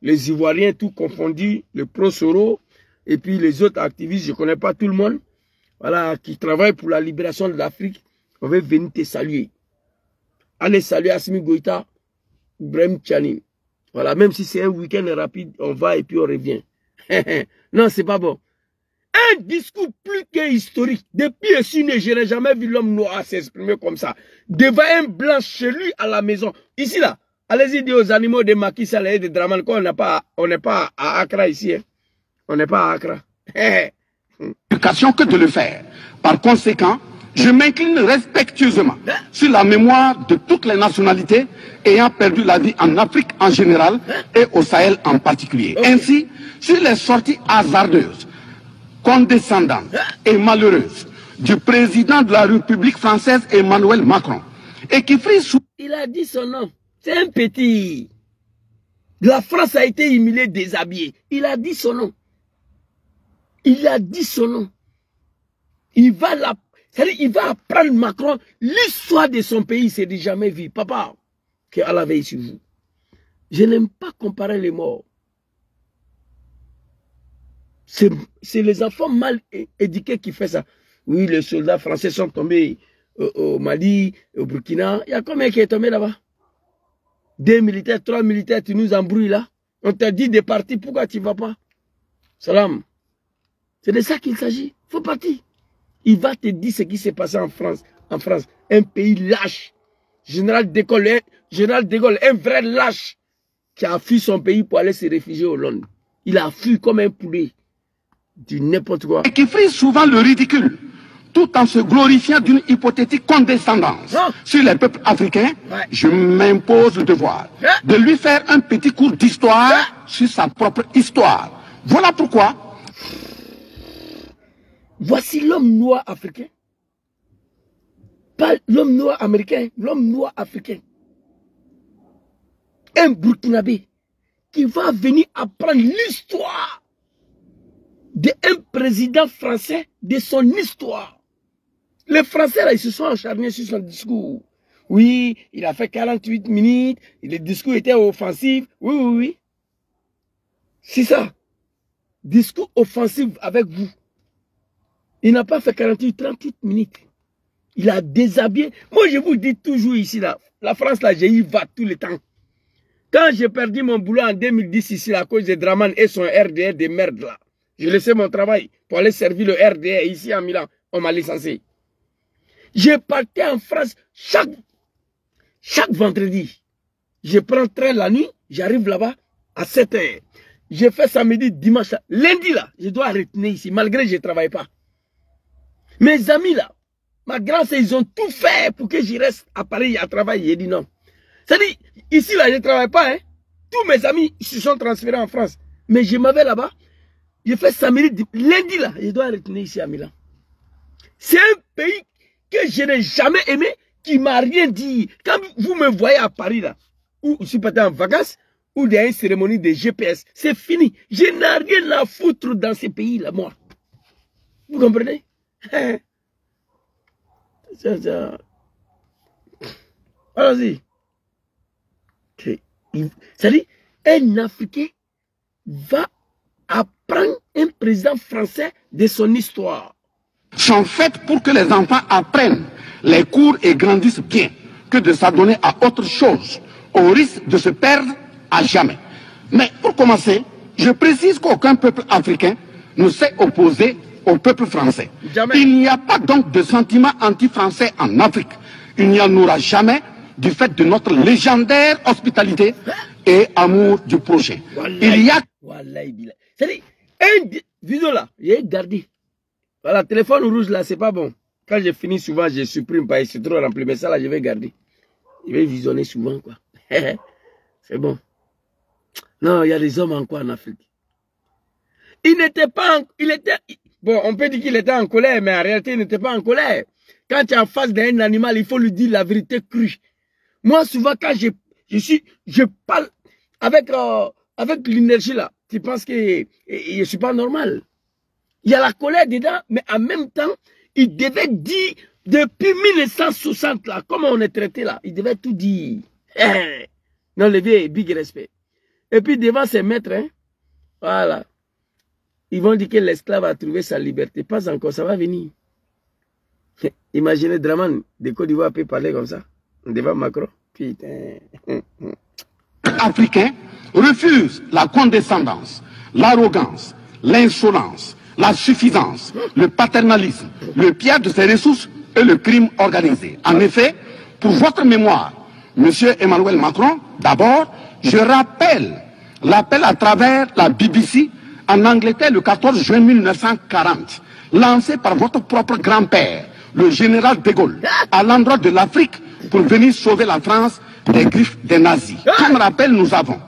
les Ivoiriens tout confondus, les pro-Soro, et puis les autres activistes, je ne connais pas tout le monde, voilà, qui travaillent pour la libération de l'Afrique, on va venir te saluer. Allez saluer Assimi Goïta, Ibrahim Tchani. Voilà, même si c'est un week-end rapide, on va et puis on revient. Non, c'est pas bon. Un discours plus que historique. Depuis je suis né, je n'ai jamais vu l'homme noir s'exprimer comme ça. Devant un blanc chez lui à la maison. Ici, là, allez-y dire aux animaux de Macky Sall et de Draman qu'on n'est pas à Accra ici. Hein. On n'est pas à Accra. Que de le faire. Par conséquent, je m'incline respectueusement sur la mémoire de toutes les nationalités ayant perdu la vie en Afrique en général et au Sahel en particulier. Okay. Ainsi, sur les sorties hasardeuses, condescendantes et malheureuses du président de la République française Emmanuel Macron et qui frise sous... Il a dit son nom. C'est un petit. La France a été humiliée, déshabillée. Il a dit son nom. Il a dit son nom. Il va apprendre Macron l'histoire de son pays, c'est du jamais vu. Papa, que Allah veille sur vous. Je n'aime pas comparer les morts. C'est les enfants mal éduqués qui font ça. Oui, les soldats français sont tombés au Mali, au Burkina. Il y a combien qui est tombé là-bas? 2 militaires, 3 militaires, tu nous embrouilles là. On t'a dit de partir, pourquoi tu ne vas pas? Salam. C'est de ça qu'il s'agit. Il faut partir. Il va te dire ce qui s'est passé en France. En France, un pays lâche. Général de Gaulle, un vrai lâche qui a fui son pays pour aller se réfugier au Londres. Il a fui comme un poulet. Du n'importe quoi. Et qui frise souvent le ridicule, tout en se glorifiant d'une hypothétique condescendance sur les peuples africains. Je m'impose le devoir de lui faire un petit cours d'histoire sur sa propre histoire. Voilà pourquoi. Voici l'homme noir africain. Pas l'homme noir américain, l'homme noir africain. Un Burkinabé qui va venir apprendre l'histoire d'un président français, de son histoire. Les Français, là, ils se sont acharnés sur son discours. Oui, il a fait 48 minutes, le discours était offensif. Oui, oui, oui. C'est ça. Discours offensif avec vous. Il n'a pas fait 38 minutes. Il a déshabillé. Moi, je vous dis toujours ici, là, la France, là, j'y vais tout le temps. Quand j'ai perdu mon boulot en 2010 ici, à cause de Draman et son RDR de merde, là, j'ai laissé mon travail pour aller servir le RDR ici à Milan. On m'a licencié. Je partais en France chaque vendredi. Je prends train la nuit, j'arrive là-bas à 7 h. Je fais samedi, dimanche. Lundi, là, je dois retenir ici, malgré que je ne travaille pas. Mes amis, là, ma grande, ils ont tout fait pour que je reste à Paris à travailler. J'ai dit non. C'est-à-dire, ici, là, je ne travaille pas. Hein. Tous mes amis se sont transférés en France. Mais je m'avais là-bas. Je fais samedi, lundi, là, je dois retenir ici à Milan. C'est un pays que je n'ai jamais aimé, qui ne m'a rien dit. Quand vous me voyez à Paris, là, où je suis parti en vacances, ou dans une cérémonie de GPS, c'est fini. Je n'ai rien à foutre dans ces pays-là, moi. Vous comprenez? Allons-y. C'est-à-dire, un Africain va apprendre un président français de son histoire. Sont faites pour que les enfants apprennent les cours et grandissent bien, que de s'adonner à autre chose, au risque de se perdre à jamais. Mais pour commencer, je précise qu'aucun peuple africain ne s'est opposé au peuple français. Jamais. Il n'y a pas donc de sentiment anti-français en Afrique. Il n'y en aura jamais du fait de notre légendaire hospitalité et amour du prochain. Wallahi, il y a... C'est-à-dire, un vidéo là, j'ai gardé. Voilà, téléphone rouge là, c'est pas bon. Quand je finis souvent, je supprime pas, c'est trop rempli. Mais ça là, je vais garder. Je vais visionner souvent, quoi. C'est bon. Non, il y a des hommes encore en Afrique. Il n'était pas bon, on peut dire qu'il était en colère, mais en réalité, il n'était pas en colère. Quand tu es en face d'un animal, il faut lui dire la vérité crue. Moi, souvent, quand je parle avec l'énergie là, tu penses que je ne suis pas normal. Il y a la colère dedans, mais en même temps, il devait dire, depuis 1960 là, comment on est traité là, il devait tout dire. Non, le vieux, big respect. Et puis devant ses maîtres, hein, voilà. Ils vont dire que l'esclave a trouvé sa liberté. Pas encore, ça va venir. Imaginez Draman de Côte d'Ivoire peut parler comme ça, devant Macron. Putain. Africains refuse la condescendance, l'arrogance, l'insolence, la suffisance, le paternalisme, le pillage de ses ressources et le crime organisé. En effet, pour votre mémoire, Monsieur Emmanuel Macron, d'abord, je rappelle l'appel à travers la BBC en Angleterre le 14 juin 1940, lancé par votre propre grand-père, le général de Gaulle, à l'endroit de l'Afrique pour venir sauver la France des griffes des nazis. Comme rappel, nous avons...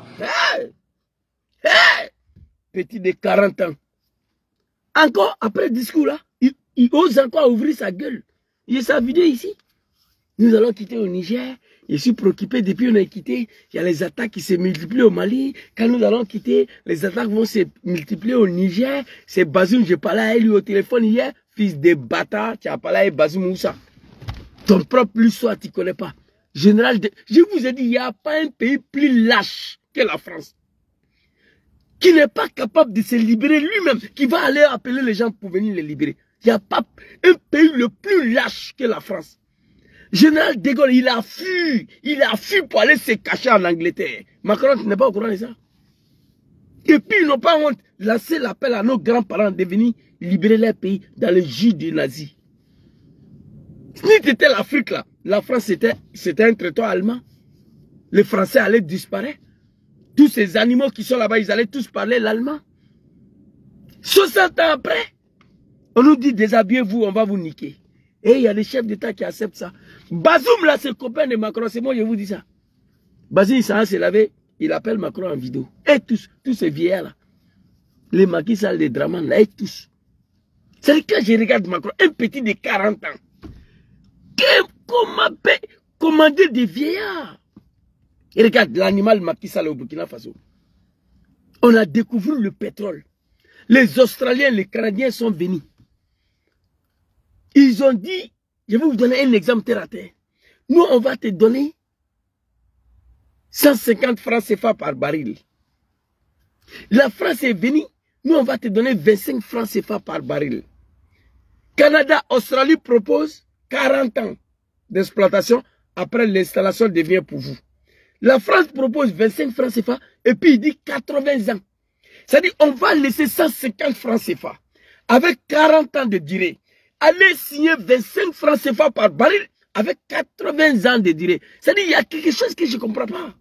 Petit de 40 ans. Encore, après le discours là, il ose encore ouvrir sa gueule. Il y a sa vidéo ici. Nous allons quitter au Niger. Je suis préoccupé depuis qu'on a quitté. Il y a les attaques qui se multiplient au Mali. Quand nous allons quitter, les attaques vont se multiplier au Niger. C'est Bazoum, j'ai parlé à lui au téléphone hier. Fils de bâtard, tu as parlé à Bazoum Moussa. Ton propre histoire, tu ne connais pas. Général de... Je vous ai dit, il n'y a pas un pays plus lâche que la France. Qui n'est pas capable de se libérer lui-même. Qui va aller appeler les gens pour venir les libérer. Il n'y a pas un pays le plus lâche que la France. Général de Gaulle, il a fui pour aller se cacher en Angleterre. Macron, tu n'es pas au courant de ça. Et puis, ils n'ont pas honte de lancer l'appel à nos grands-parents de venir libérer leur pays dans le jus des nazis. Si c'était l'Afrique là, la France c'était un territoire allemand. Les Français allaient disparaître. Tous ces animaux qui sont là-bas, ils allaient tous parler l'allemand. 60 ans après, on nous dit déshabillez-vous, on va vous niquer. Et il y a des chefs d'État qui acceptent ça. Bazoum, là, c'est le copain de Macron. C'est moi, je vous dis ça. Bazoum, il s'est lavé. Il appelle Macron en vidéo. Et tous ces vieillards-là. Les Macky Sall, les Draman, là, et tous. C'est quand je regarde Macron, un petit de 40 ans. Commander des vieillards. Et regarde l'animal Macky Sall au Burkina Faso. On a découvert le pétrole. Les Australiens, les Canadiens sont venus. Ils ont dit, je vais vous donner un exemple terre à terre. Nous, on va te donner 150 francs CFA par baril. La France est venue, nous, on va te donner 25 francs CFA par baril. Canada, Australie propose 40 ans d'exploitation, après l'installation devient pour vous. La France propose 25 francs CFA et puis il dit 80 ans. C'est-à-dire on va laisser 150 francs CFA avec 40 ans de durée. Allez signer 25 francs CFA par baril avec 80 ans de durée. C'est-à-dire il y a quelque chose que je ne comprends pas.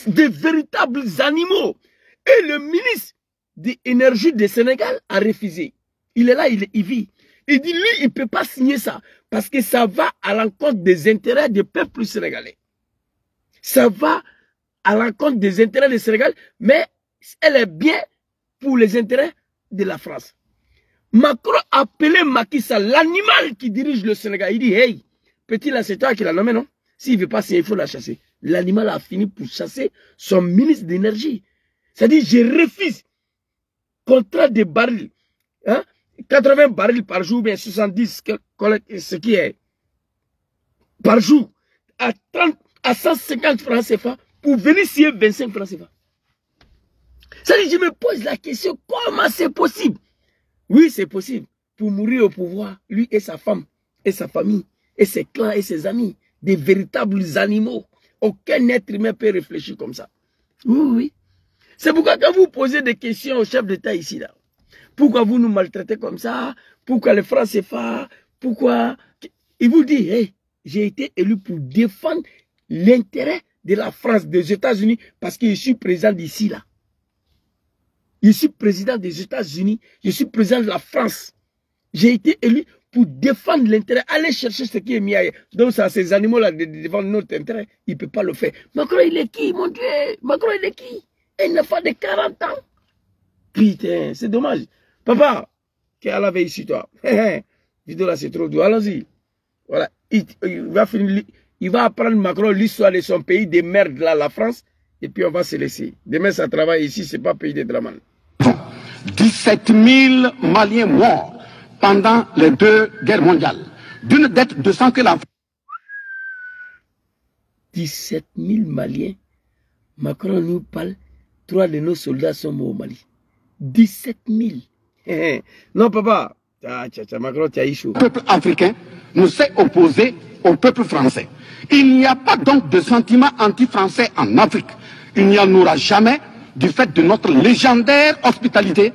Des véritables animaux. Et le ministre de l'énergie du Sénégal a refusé. Il est là, il vit. Il dit lui, il ne peut pas signer ça parce que ça va à l'encontre des intérêts du peuple sénégalais. Ça va à l'encontre des intérêts du Sénégal, mais elle est bien pour les intérêts de la France. Macron a appelé Macky Sall, l'animal qui dirige le Sénégal. Il dit, hey, petit là, c'est toi qui l'as nommé, non? S'il ne veut pas signer, il faut la chasser. L'animal a fini pour chasser son ministre d'énergie. C'est-à-dire, je refuse contrat de barils. Hein? 80 barils par jour, bien 70, ce qui est par jour, à 150 francs CFA, pour venir signer 25 francs CFA. C'est-à-dire, je me pose la question, comment c'est possible? Oui, c'est possible. Pour mourir au pouvoir, lui et sa femme, et sa famille, et ses clans, et ses amis, des véritables animaux. Aucun être humain peut réfléchir comme ça. Oui, oui. C'est pourquoi quand vous posez des questions au chef d'État ici, là, pourquoi vous nous maltraitez comme ça? Pourquoi les Français font? Pourquoi? Il vous dit, hey, j'ai été élu pour défendre l'intérêt de la France, des États-Unis, parce que je suis président d'ici, là. Je suis président des États-Unis, je suis président de la France. J'ai été élu pour défendre l'intérêt. Allez chercher ce qui est mis ailleurs. Donc, ça, ces animaux-là, de défendre notre intérêt, il ne peut pas le faire. Macron, il est qui, mon Dieu? Macron, il est qui? Un enfant de 40 ans. Putain, c'est dommage. Papa, qui a la veille ici, toi. Vidéo là, c'est trop dur. Allons-y. Voilà. Il va apprendre Macron l'histoire de son pays de merde, là, la France. Et puis, on va se laisser. Demain, ça travaille ici, c'est pas pays de Draman. 17 000 Maliens morts pendant les 2 guerres mondiales. D'une dette de sang que la... 17 000 Maliens. Macron nous parle. 3 de nos soldats sont morts au Mali. 17 000. Non, papa. Macron, tu as eu chaud. Le peuple africain ne s'est opposé au peuple français. Il n'y a pas donc de sentiment anti-français en Afrique. Il n'y en aura jamais du fait de notre légendaire hospitalité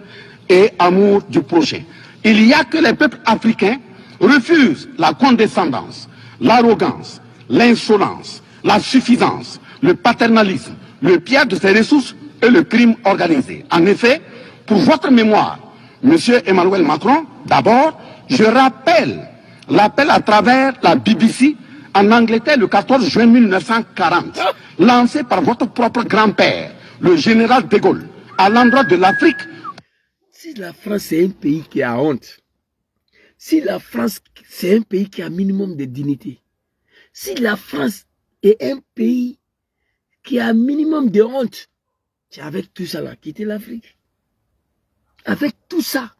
et amour du prochain. Il n'y a que les peuples africains refusent la condescendance, l'arrogance, l'insolence, la suffisance, le paternalisme, le pillage de ses ressources et le crime organisé. En effet, pour votre mémoire, Monsieur Emmanuel Macron, d'abord, je rappelle l'appel à travers la BBC en Angleterre le 14 juin 1940, lancé par votre propre grand-père, le général de Gaulle, à l'endroit de l'Afrique. Si la France est un pays qui a honte, si la France c'est un pays qui a un minimum de dignité, si la France est un pays qui a un minimum de honte, c'est avec tout ça là, quitter l'Afrique. Avec tout ça.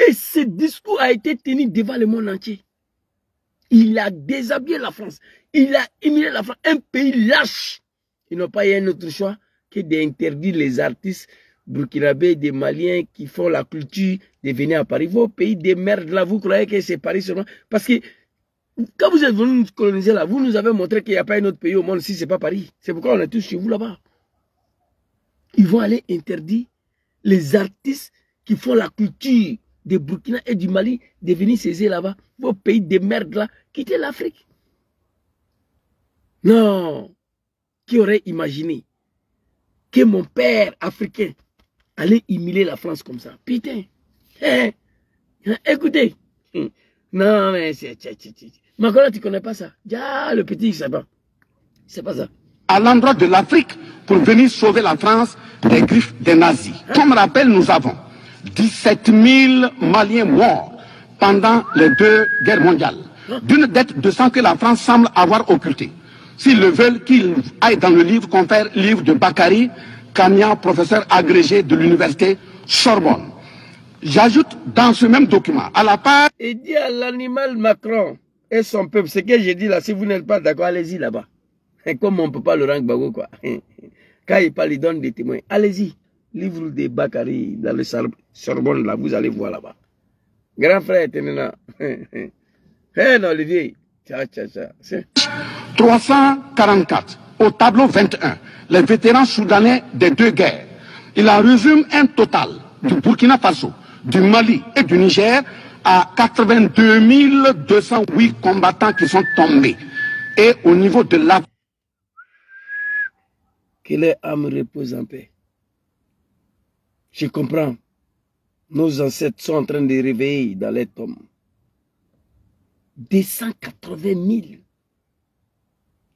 Et ce discours a été tenu devant le monde entier. Il a déshabillé la France. Il a humilié la France. Un pays lâche. Ils n'ont pas eu un autre choix que d'interdire les artistes burkinabés, des Maliens qui font la culture de venir à Paris. Vos pays de merde là, vous croyez que c'est Paris seulement? Parce que quand vous êtes venus nous coloniser là, vous nous avez montré qu'il n'y a pas un autre pays au monde si ce n'est pas Paris. C'est pourquoi on est tous chez vous là-bas. Ils vont aller interdire les artistes qui font la culture de Burkina et du Mali de venir saisir là-bas. Vos pays de merde là, quittez l'Afrique. Non. Qui aurait imaginé que mon père africain allait humilier la France comme ça? Putain. Écoutez. Non, mais c'est... Macron, tu ne connais pas ça. Le petit, il sait pas. C'est pas ça. À l'endroit de l'Afrique pour venir sauver la France des griffes des nazis. Comme rappel, nous avons 17 000 Maliens morts pendant les 2 guerres mondiales, d'une dette de sang que la France semble avoir occultée. S'ils le veulent, qu'ils aillent dans le livre, confère livre de Bakary Kania, professeur agrégé de l'université Sorbonne. J'ajoute dans ce même document, à la part... Il dit à l'animal Macron et son peuple, ce que j'ai dit là, si vous n'êtes pas d'accord, allez-y là-bas. Comme mon papa Laurent Gbagbo, quoi. Quand il parle, il donne des témoins. Allez-y. Livre de Bakary dans le Sorbonne, là, vous allez voir là-bas. Grand frère, tenez là. Non, Olivier. 344, au tableau 21, les vétérans soudanais des 2 guerres. Il en résume un total du Burkina Faso, du Mali et du Niger à 82 208 combattants qui sont tombés. Et au niveau de la... Que les âmes reposent en paix. Je comprends. Nos ancêtres sont en train de réveiller dans les tombes. 280 000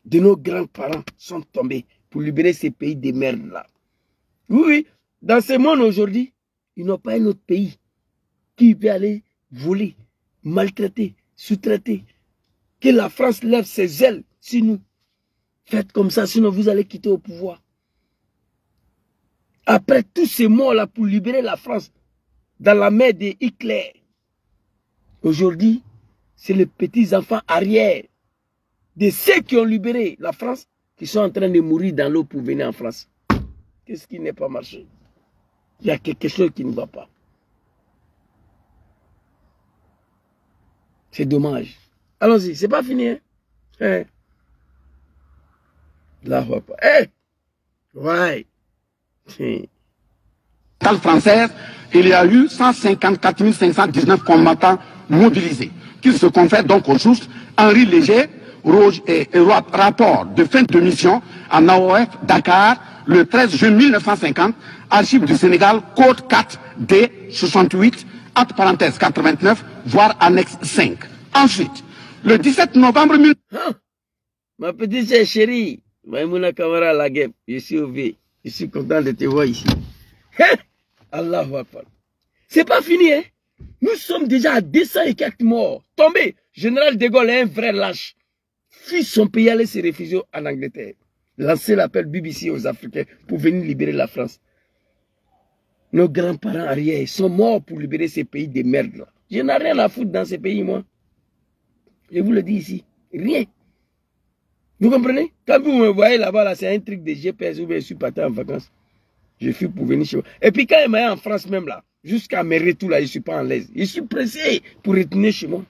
de nos grands-parents sont tombés pour libérer ces pays de merde là. Oui, dans ce monde aujourd'hui, ils n'ont pas un autre pays qui peut aller voler, maltraiter, sous-traiter. Que la France lève ses ailes sur nous. Faites comme ça, sinon vous allez quitter au pouvoir. Après tous ces morts-là pour libérer la France dans la main de Hitler, aujourd'hui, c'est les petits-enfants arrière de ceux qui ont libéré la France qui sont en train de mourir dans l'eau pour venir en France. Qu'est-ce qui n'est pas marché? Il y a quelque chose qui ne va pas. C'est dommage. Allons-y, c'est pas fini. Hein? Là, ouais. Française, il y a eu 154 519 combattants mobilisés, qui se confèrent donc aux sources Henri Léger, rapport de fin de mission en AOF Dakar, le 13 juin 1950, archives du Sénégal, code 4 D 68, entre parenthèses 89, voire annexe 5. Ensuite, le 17 novembre... Ma petite chérie, Maïmouna Kamara Lagueb, je suis au V. Je suis content de te voir ici. Allahu Akbar. C'est pas fini, hein? Nous sommes déjà à 200 et quelques morts. Tombés. Général de Gaulle est un vrai lâche. Fuit son pays, aller se réfugier en Angleterre. Lancer l'appel BBC aux Africains pour venir libérer la France. Nos grands-parents arrière sont morts pour libérer ces pays de merde là. Je n'ai rien à foutre dans ces pays, moi. Je vous le dis ici. Rien. Vous comprenez? Quand vous me voyez là-bas, là, c'est un truc de GPS où je suis parti en vacances. Je fuis pour venir chez vous. Et puis quand il m'a en France même là, jusqu'à mes retours là, je ne suis pas en l'aise. Je suis pressé pour retourner chez moi.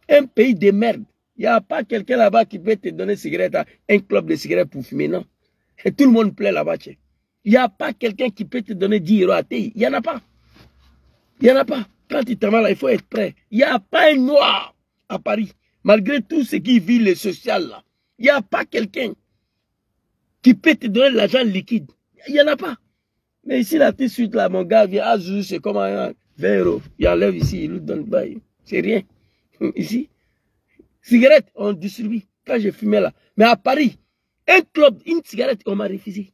Un pays de merde. Il n'y a pas quelqu'un là-bas qui peut te donner une cigarette, un club de cigarettes pour fumer, non. Et tout le monde plaît là-bas, tiens. Il n'y a pas quelqu'un qui peut te donner 10 euros à TI. Il n'y en a pas. Il n'y en a pas. Quand tu t'en vas là, il faut être prêt. Il n'y a pas un noir à Paris. Malgré tout ce qui vit le social là. Il n'y a pas quelqu'un qui peut te donner l'argent liquide. Il n'y en a pas. Mais ici, là, tout de suite, là, mon gars vient, c'est comme 20 euros. Il enlève ici, il lui donne, c'est rien. Ici, cigarette, on distribue. Quand j'ai fumé là. Mais à Paris, un club, une cigarette, on m'a refusé.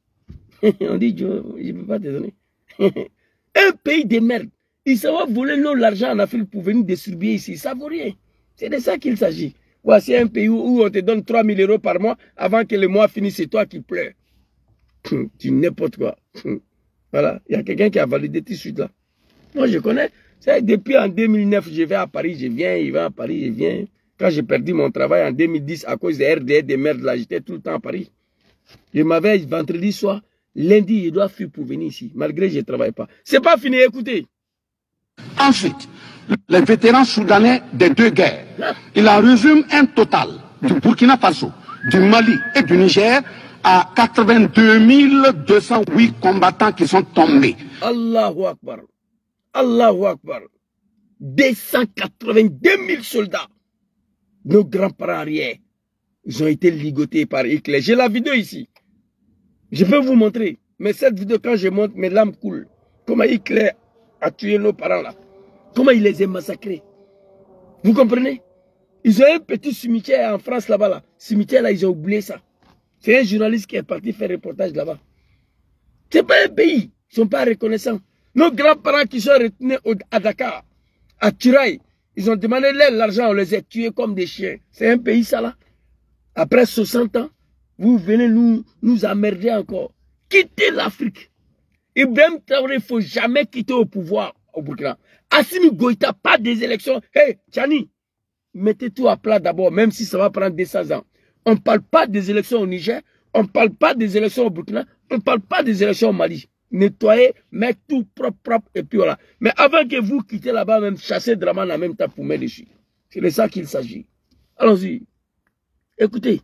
On dit, je ne peux pas te donner. Un pays de merde. Ils savent voler l'argent en Afrique pour venir distribuer ici. Ça ne vaut rien. C'est de ça qu'il s'agit. Voici un pays où on te donne 3 000 euros par mois avant que le mois finisse, c'est toi qui pleures. Tu n'importe quoi. Voilà. Il y a quelqu'un qui a validé tout de suite là. Moi, je connais. Depuis en 2009, je vais à Paris, je viens, il va à Paris, je viens. Quand j'ai perdu mon travail en 2010 à cause des RDR, des merdes là, j'étais tout le temps à Paris. Je m'avais vendredi soir, lundi, je dois fuir pour venir ici, malgré que je ne travaille pas. C'est pas fini, écoutez. Ensuite, les vétérans soudanais des deux guerres. Il en résume un total du Burkina Faso, du Mali et du Niger à 82 208 combattants qui sont tombés. Allahu Akbar. Allahu Akbar. 282 000 soldats. Nos grands-parents arrière, ils ont été ligotés par Hitler. J'ai la vidéo ici. Je peux vous montrer. Mais cette vidéo, quand je monte, mes larmes coulent. Comment Hitler a tué nos parents là. Comment il les a massacrés. Vous comprenez? Ils ont un petit cimetière en France là-bas. Là. Cimetière là, ils ont oublié ça. C'est un journaliste qui est parti faire reportage là-bas. C'est pas un pays. Ils ne sont pas reconnaissants. Nos grands-parents qui sont retenus à Dakar, à Tiraï, ils ont demandé l'argent, on les a tués comme des chiens. C'est un pays ça là. Après 60 ans, vous venez nous emmerder encore. Quittez l'Afrique. Ibrahim Traoré, il ne faut jamais quitter au pouvoir au Burkina. Assimi Goïta, pas des élections. Hey, Tchani, mettez tout à plat d'abord, même si ça va prendre 200 ans. On ne parle pas des élections au Niger, on ne parle pas des élections au Burkina, on ne parle pas des élections au Mali. Nettoyer, mettre tout propre, et puis voilà. Mais avant que vous quittez là-bas, même chasser Draman en même temps pour mettre dessus. C'est de ça qu'il s'agit. Allons-y. Écoutez.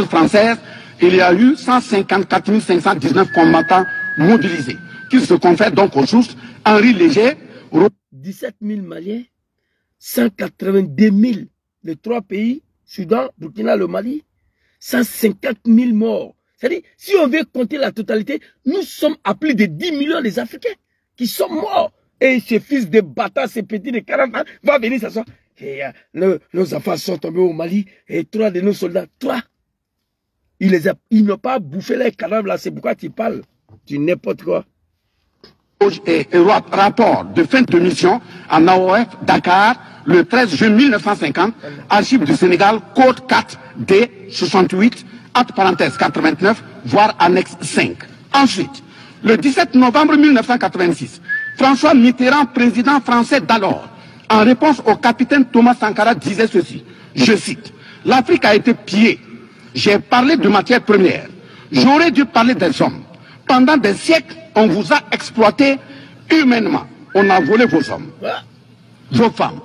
Française, il y a eu 154 519 combattants mobilisés, qui se confèrent donc aux sources. Henri Léger, 17 000 Maliens, 182 000 les trois pays, Soudan, Burkina, le Mali, 150 000 morts. C'est-à-dire, si on veut compter la totalité, nous sommes à plus de 10 millions des Africains qui sont morts. Et ces fils de bâtards, ces petits de 40 ans, vont venir s'asseoir. Et nos enfants sont tombés au Mali, et 3 de nos soldats, 3. Ils n'ont pas bouffé les cadavres là, c'est pourquoi tu parles. Tu n'importe quoi. Et rapport de fin de mission en AOF Dakar le 13 juin 1950, archives du Sénégal, code 4 D 68, entre parenthèses 89, voire annexe 5. Ensuite, le 17 novembre 1986, François Mitterrand, président français d'alors, en réponse au capitaine Thomas Sankara, disait ceci, je cite, « L'Afrique a été pillée. J'ai parlé de matières premières. J'aurais dû parler des hommes. Pendant des siècles, on vous a exploité humainement. On a volé vos hommes, vos femmes,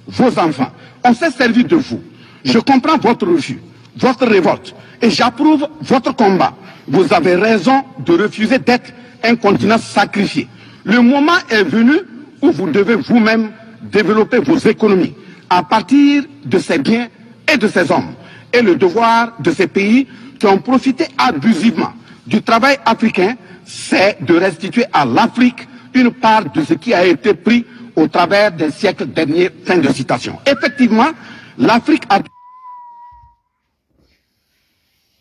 vos enfants. On s'est servi de vous. Je comprends votre refus, votre révolte, et j'approuve votre combat. Vous avez raison de refuser d'être un continent sacrifié. Le moment est venu où vous devez vous-même développer vos économies à partir de ces biens et de ces hommes. Et le devoir de ces pays qui ont profité abusivement du travail africain, c'est de restituer à l'Afrique une part de ce qui a été pris au travers des siècles derniers. Fin de citation. Effectivement, l'Afrique a...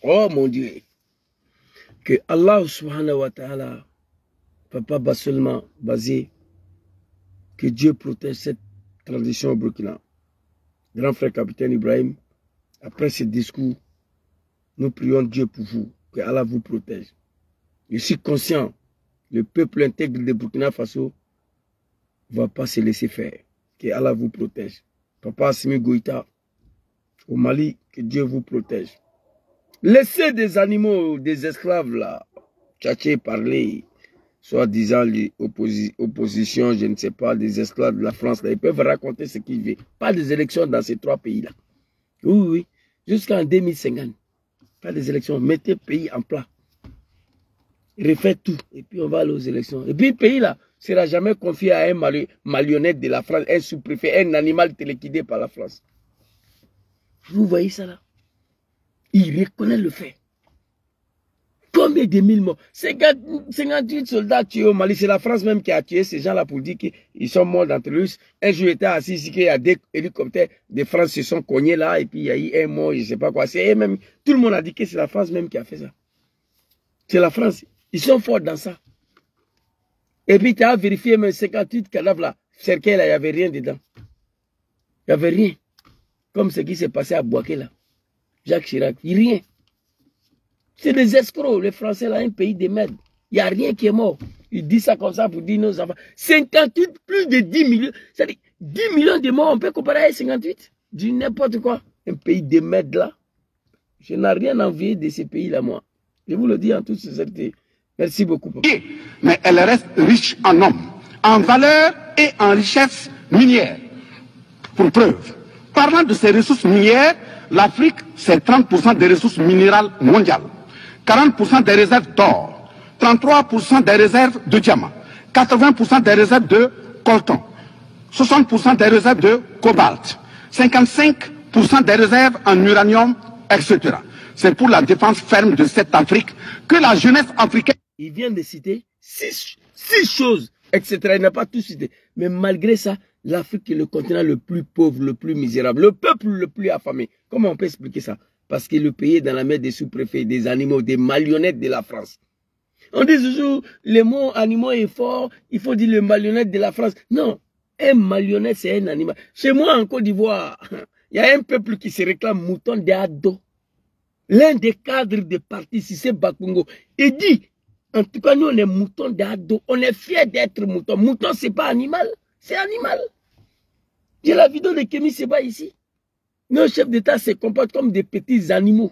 Oh mon Dieu, que Allah subhanahu wa ta'ala ne peut pas seulement baser que Dieu protège cette tradition au Burkina. Grand frère capitaine Ibrahim, après ce discours, nous prions Dieu pour vous, que Allah vous protège. Je suis conscient, le peuple intègre de Burkina Faso ne va pas se laisser faire. Que Allah vous protège. Papa Assimi Goïta, au Mali, que Dieu vous protège. Laissez des animaux, des esclaves là, tchatcher, parler, soi-disant les oppositions, je ne sais pas, des esclaves de la France là, ils peuvent raconter ce qu'ils veulent. Pas des élections dans ces trois pays là. Oui, oui, jusqu'en 2050. Pas des élections, mettez le pays en plat. refait tout. Et puis on va aller aux élections. Et puis le pays là ne sera jamais confié à un marionnette de la France, un sous-préfet, un animal téléguidé par la France. Vous voyez ça là? Il reconnaît le fait. Combien de mille morts? 58 soldats tués au Mali. C'est la France même qui a tué ces gens-là pour dire qu'ils sont morts dans le russe. Un jour, j'étais assis ici, qu'il y a des hélicoptères de France se sont cognés là, et puis il y a eu un mort, je ne sais pas quoi. C'est même, tout le monde a dit que c'est la France même qui a fait ça. C'est la France. Ils sont forts dans ça. Et puis tu as vérifié même 58 cadavres là. Cercueil là, il n'y avait rien dedans. Il n'y avait rien. Comme ce qui s'est passé à Bouaké là. Jacques Chirac. Il n'y a rien. C'est des escrocs, les Français, là, un pays de merde. Il n'y a rien qui est mort. Ils disent ça comme ça pour dire nos enfants. 58, plus de 10 millions. C'est-à-dire, 10 millions de morts, on peut comparer à 58. Dis n'importe quoi. Un pays de merde, là. Je n'ai rien envié de ces pays-là, moi. Je vous le dis en toute sincérité. Merci beaucoup. Mais elle reste riche en hommes, en valeur et en richesse minière. Pour preuve, parlant de ces ressources minières, l'Afrique, c'est 30% des ressources minérales mondiales. 40% des réserves d'or, 33% des réserves de diamants, 80% des réserves de coltan, 60% des réserves de cobalt, 55% des réserves en uranium, etc. C'est pour la défense ferme de cette Afrique que la jeunesse africaine... Il vient de citer six choses, etc. Il n'a pas tout cité. Mais malgré ça, l'Afrique est le continent le plus pauvre, le plus misérable, le peuple le plus affamé. Comment on peut expliquer ça? Parce que le pays est dans la main des sous-préfets, des animaux, des marionnettes de la France. On dit toujours, le mot animaux est fort, il faut dire le marionnette de la France. Non, un marionnette, c'est un animal. Chez moi, en Côte d'Ivoire, il y a un peuple qui se réclame mouton de Ado. L'un des cadres de parti, Cissé Bakongo, il dit, en tout cas, nous, on est mouton de Ado. On est fiers d'être mouton. Mouton, c'est pas animal, c'est animal. J'ai la vidéo de Kémy Seba ici. Nos chefs d'État se comportent comme des petits animaux.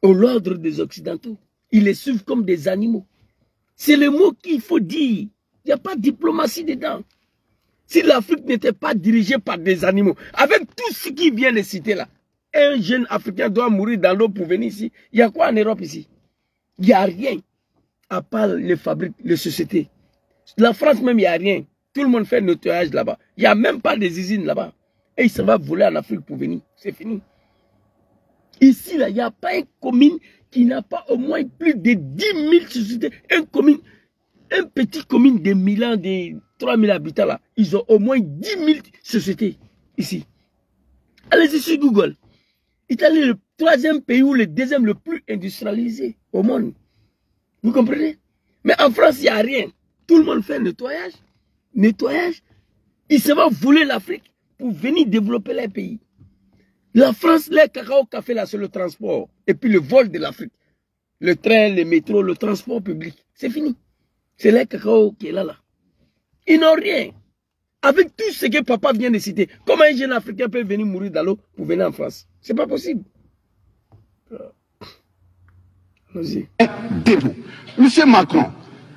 Au l'ordre des Occidentaux. Ils les suivent comme des animaux. C'est le mot qu'il faut dire. Il n'y a pas de diplomatie dedans. Si l'Afrique n'était pas dirigée par des animaux, avec tout ce qui vient de citer là, un jeune Africain doit mourir dans l'eau pour venir ici. Il y a quoi en Europe ici? Il n'y a rien. À part les fabriques, les sociétés. La France même, il n'y a rien. Tout le monde fait nettoyage là-bas. Il n'y a même pas des usines là-bas. Et il s'en va voler en Afrique pour venir. C'est fini. Ici, là, il n'y a pas une commune qui n'a pas au moins plus de 10 000 sociétés. Un petit commune de Milan, de 3 000 habitants, là, ils ont au moins 10 000 sociétés ici. Allez-y sur Google. L'Italie est le 3e pays ou le 2e le plus industrialisé au monde. Vous comprenez? Mais en France, il n'y a rien. Tout le monde fait nettoyage. Nettoyage. Ils se vont voler l'Afrique pour venir développer les pays. La France, les cacao café là, c'est le transport. Et puis le vol de l'Afrique. Le train, le métro, le transport public. C'est fini. C'est les cacao qui est là. Ils n'ont rien. Avec tout ce que papa vient de citer, comment un jeune Africain peut venir mourir dans l'eau pour venir en France? C'est pas possible. Allons-y. Debout. Monsieur Macron,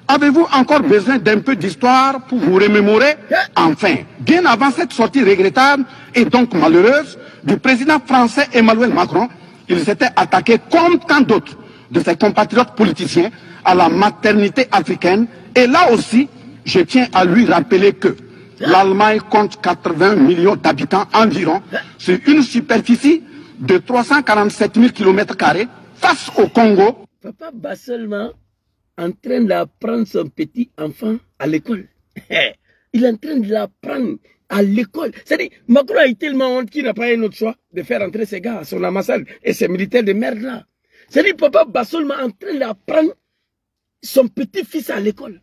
avez-vous encore besoin d'un peu d'histoire pour vous remémorer? Enfin, bien avant cette sortie regrettable et donc malheureuse du président français Emmanuel Macron, il s'était attaqué comme tant d'autres de ses compatriotes politiciens à la maternité africaine. Et là aussi, je tiens à lui rappeler que l'Allemagne compte 80 millions d'habitants environ sur une superficie de 347 000 km² face au Congo. Papa bat seulement en train d'apprendre son petit enfant à l'école. Il est en train de l'apprendre à l'école. C'est-à-dire, Macron a eu tellement honte qu'il n'a pas eu un autre choix de faire entrer ses gars à son ambassade et ses militaires de merde là. C'est-à-dire, papa bat seulement en train d'apprendre son petit-fils à l'école.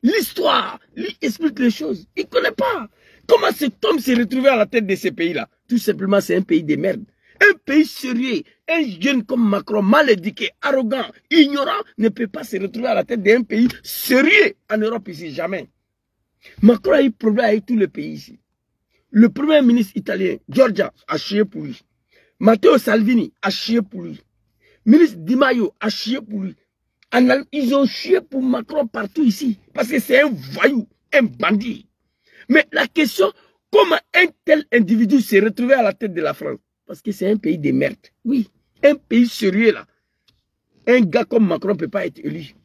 L'histoire, lui explique les choses. Il ne connaît pas. Comment cet homme s'est retrouvé à la tête de ces pays-là? Tout simplement, c'est un pays de merde. Un pays sérieux, un jeune comme Macron, mal éduqué, arrogant, ignorant, ne peut pas se retrouver à la tête d'un pays sérieux en Europe ici, jamais. Macron a eu problème avec tous les pays ici. Le premier ministre italien, Giorgia, a chié pour lui. Matteo Salvini a chié pour lui. Ministre Di Maio a chié pour lui. Ils ont chié pour Macron partout ici. Parce que c'est un voyou, un bandit. Mais la question, comment un tel individu s'est retrouvé à la tête de la France? Parce que c'est un pays de merde. Oui, un pays sérieux là. Un gars comme Macron ne peut pas être élu.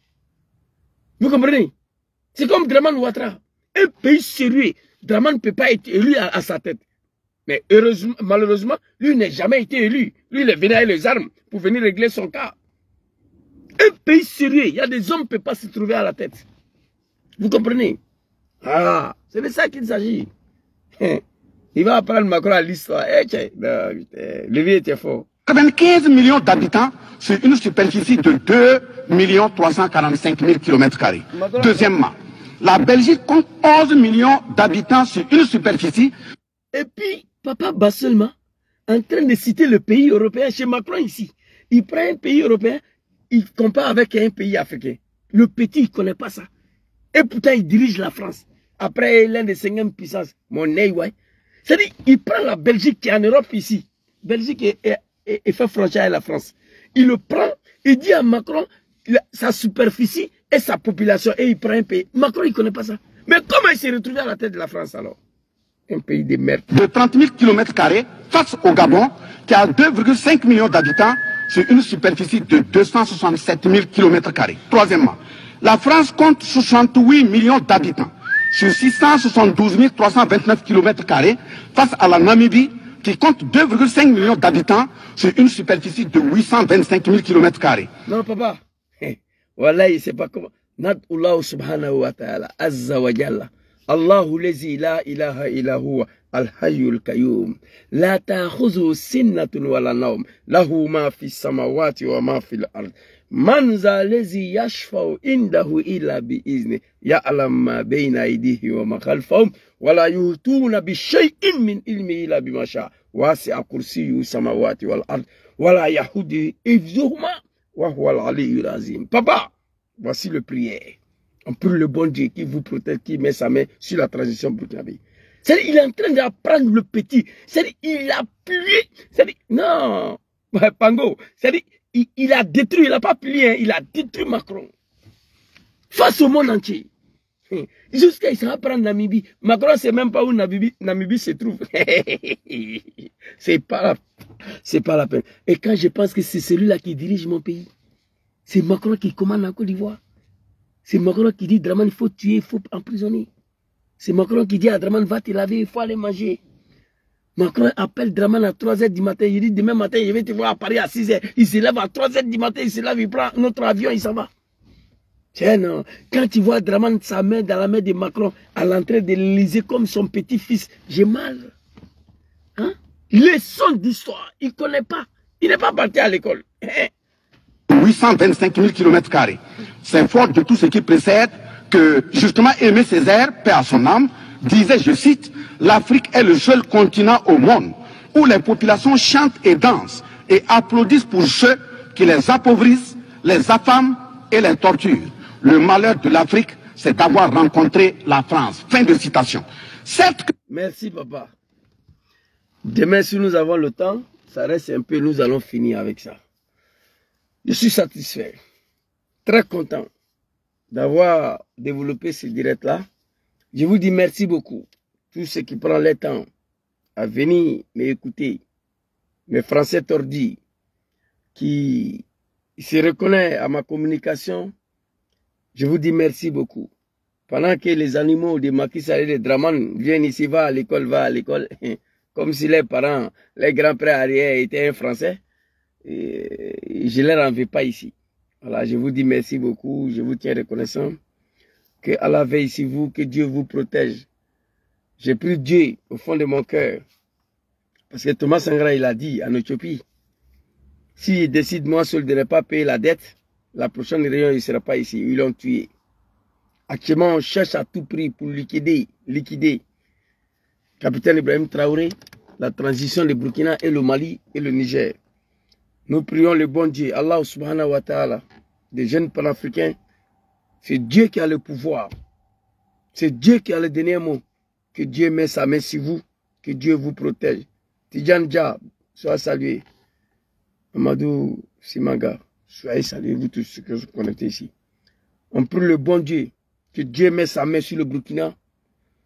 Vous comprenez? C'est comme Dramane Ouattara. Un pays sérieux, Dramane ne peut pas être élu à sa tête. Mais heureusement, malheureusement, lui n'a jamais été élu. Lui, il est venu avec les armes pour venir régler son cas. Un pays sérieux, il y a des hommes qui ne peuvent pas se trouver à la tête. Vous comprenez? Ah, c'est de ça qu'il s'agit. Il va apprendre Macron à l'histoire. Le vieux était fort. 95 millions d'habitants sur une superficie de 2 345 000 km². Deuxièmement, la Belgique compte 11 millions d'habitants sur une superficie. Et puis, papa Basselma, en train de citer le pays européen chez Macron ici. Il prend un pays européen, il compare avec un pays africain. Le petit, il ne connaît pas ça. Et pourtant, il dirige la France. Après, l'un des 5e puissances, mon nez, ouais. C'est-à-dire, il prend la Belgique qui est en Europe ici. Belgique et fait frontière avec la France. Il le prend, il dit à Macron sa superficie et sa population, et il prend un pays. Macron, il ne connaît pas ça. Mais comment il s'est retrouvé à la tête de la France alors? Un pays de merde. De 30 000 km² face au Gabon, qui a 2,5 millions d'habitants sur une superficie de 267 000 km². Troisièmement, la France compte 68 millions d'habitants sur 672 329 km² face à la Namibie, qui compte 2,5 millions d'habitants sur une superficie de 825 000 km². Non, papa. Voilà, il ne sait pas comment. Nad'Allah subhanahu wa ta'ala, azza wa jalla. Allahu lazi la ilaha illa huwa al-hayyul qayyum. La ta'khuzuhu sinnatun wa la nawm. Lahu ma fi samawati wa ma fi al-ard. Man za lazi yashfa'u indahu illa bi izni. Ya'lam ma bayna aydihi wa ma khalfahum. Wa la yuhtuna bi shay'in min ilmi illa bima sha'a. Wasi'a kursiyyu samawati wal ard. Wa la yahudu hifzuhuma wa huwa al-aliyyul azim. Papa, voici le prière. On prie le bon Dieu qui vous protège, qui met sa main sur la transition burkinabé. C'est-à-dire, il est en train d'apprendre le petit. C'est-à-dire, il a plié. C'est-à-dire, non, Pango. C'est-à-dire, il a détruit, il n'a pas plié, hein, il a détruit Macron. Face au monde entier. Jusqu'à il s'en prendre Namibie. Macron ne sait même pas où Namibie se trouve. C'est pas la peine. Et quand je pense que c'est celui-là qui dirige mon pays, c'est Macron qui commande en Côte d'Ivoire. C'est Macron qui dit, Dramane, il faut tuer, il faut emprisonner. C'est Macron qui dit à Dramane, va te laver, il faut aller manger. Macron appelle Dramane à 3 h du matin. Il dit, demain matin, je vais te voir à Paris à 6 h. Il se lève à 3 h du matin, il se lève, il prend notre avion, il s'en va. Tiens, non. Quand tu vois Dramane, sa main dans la main de Macron, à l'entrée de l'Élysée comme son petit-fils, j'ai mal. Hein? Leçon d'histoire, il ne connaît pas. Il n'est pas parti à l'école. 825 000 km². C'est fort de tout ce qui précède que, justement, Aimé Césaire, paix à son âme, disait, je cite, « L'Afrique est le seul continent au monde où les populations chantent et dansent et applaudissent pour ceux qui les appauvrissent, les affament et les torturent. Le malheur de l'Afrique, c'est d'avoir rencontré la France. » Fin de citation. Merci, papa. Demain, si nous avons le temps, ça reste un peu, nous allons finir avec ça. Je suis satisfait, très content d'avoir développé ce direct-là. Je vous dis merci beaucoup. Tous ceux qui prennent le temps à venir m'écouter, mes Français tordis, qui se reconnaissent à ma communication, je vous dis merci beaucoup. Pendant que les animaux de Macky Sall et de Dramane viennent ici, va à l'école, comme si les parents, les grands-pères arrière étaient un Français, et je ne les en veux pas ici. Voilà, je vous dis merci beaucoup, je vous tiens reconnaissant. Que Allah veille sur vous, que Dieu vous protège. J'ai pris Dieu au fond de mon cœur. Parce que Thomas Sankara, il a dit en Éthiopie, s'il décide moi seul de ne pas payer la dette, la prochaine réunion, il ne sera pas ici. Ils l'ont tué. Actuellement, on cherche à tout prix pour liquider. Capitaine Ibrahim Traoré, la transition de Burkina et le Mali et le Niger. Nous prions le bon Dieu, Allah subhanahu wa ta'ala, des jeunes panafricains. C'est Dieu qui a le pouvoir. C'est Dieu qui a le dernier mot. Que Dieu met sa main sur vous. Que Dieu vous protège. Tidjane Dia, sois salué. Amadou Simanga, soyez salués, vous tous ceux qui sont connectés ici. On prie le bon Dieu. Que Dieu met sa main sur le Burkina.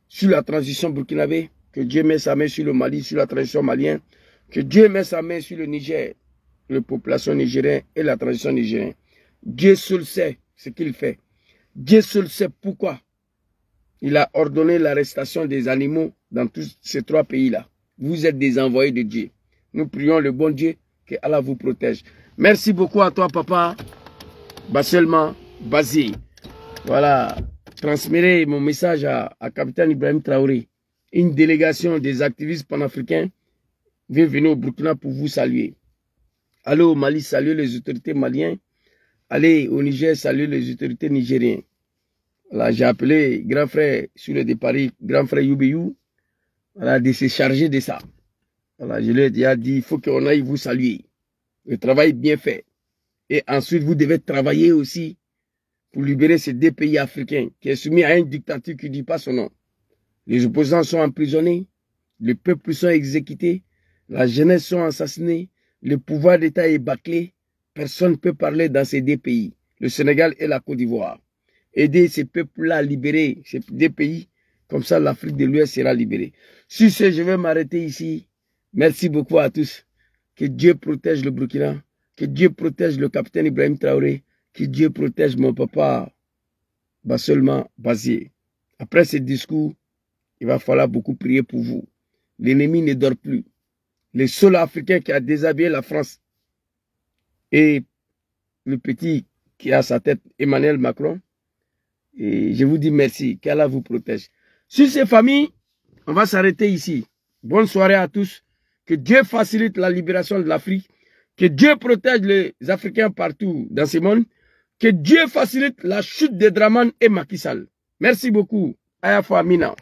Sur la transition burkinabé. Que Dieu met sa main sur le Mali, sur la transition malienne. Que Dieu met sa main sur le Niger. la population nigérienne et la transition nigérienne. Dieu seul sait ce qu'il fait. Dieu seul sait pourquoi il a ordonné l'arrestation des animaux dans tous ces 3 pays-là. Vous êtes des envoyés de Dieu. Nous prions le bon Dieu que Allah vous protège. Merci beaucoup à toi, papa. Basselman Bazi. Voilà. Transmettez mon message à capitaine Ibrahim Traoré. Une délégation des activistes panafricains vient venir au Burkina pour vous saluer. Allez au Mali, saluer les autorités maliennes. Allez au Niger, saluer les autorités nigériennes. Voilà, j'ai appelé grand frère sur le départ, grand frère Youbeyou, voilà, de se charger de ça. Voilà, je lui ai dit, il faut qu'on aille vous saluer. Le travail bien fait. Et ensuite, vous devez travailler aussi pour libérer ces 2 pays africains qui est soumis à une dictature qui ne dit pas son nom. Les opposants sont emprisonnés, le peuple sont exécutés, la jeunesse sont assassinée, le pouvoir d'État est bâclé. Personne ne peut parler dans ces 2 pays, le Sénégal et la Côte d'Ivoire. Aider ces peuples-là à libérer ces 2 pays, comme ça l'Afrique de l'Ouest sera libérée. Sur ce, je vais m'arrêter ici. Merci beaucoup à tous. Que Dieu protège le Burkina, que Dieu protège le capitaine Ibrahim Traoré, que Dieu protège mon papa Basselman Bazié. Après ce discours, il va falloir beaucoup prier pour vous. L'ennemi ne dort plus. Le seul Africain qui a déshabillé la France et le petit qui a à sa tête, Emmanuel Macron. Et je vous dis merci, qu'Allah vous protège. Sur ces familles, on va s'arrêter ici. Bonne soirée à tous. Que Dieu facilite la libération de l'Afrique. Que Dieu protège les Africains partout dans ce monde. Que Dieu facilite la chute de Draman et Macky Sall. Merci beaucoup. Ayafa Mina.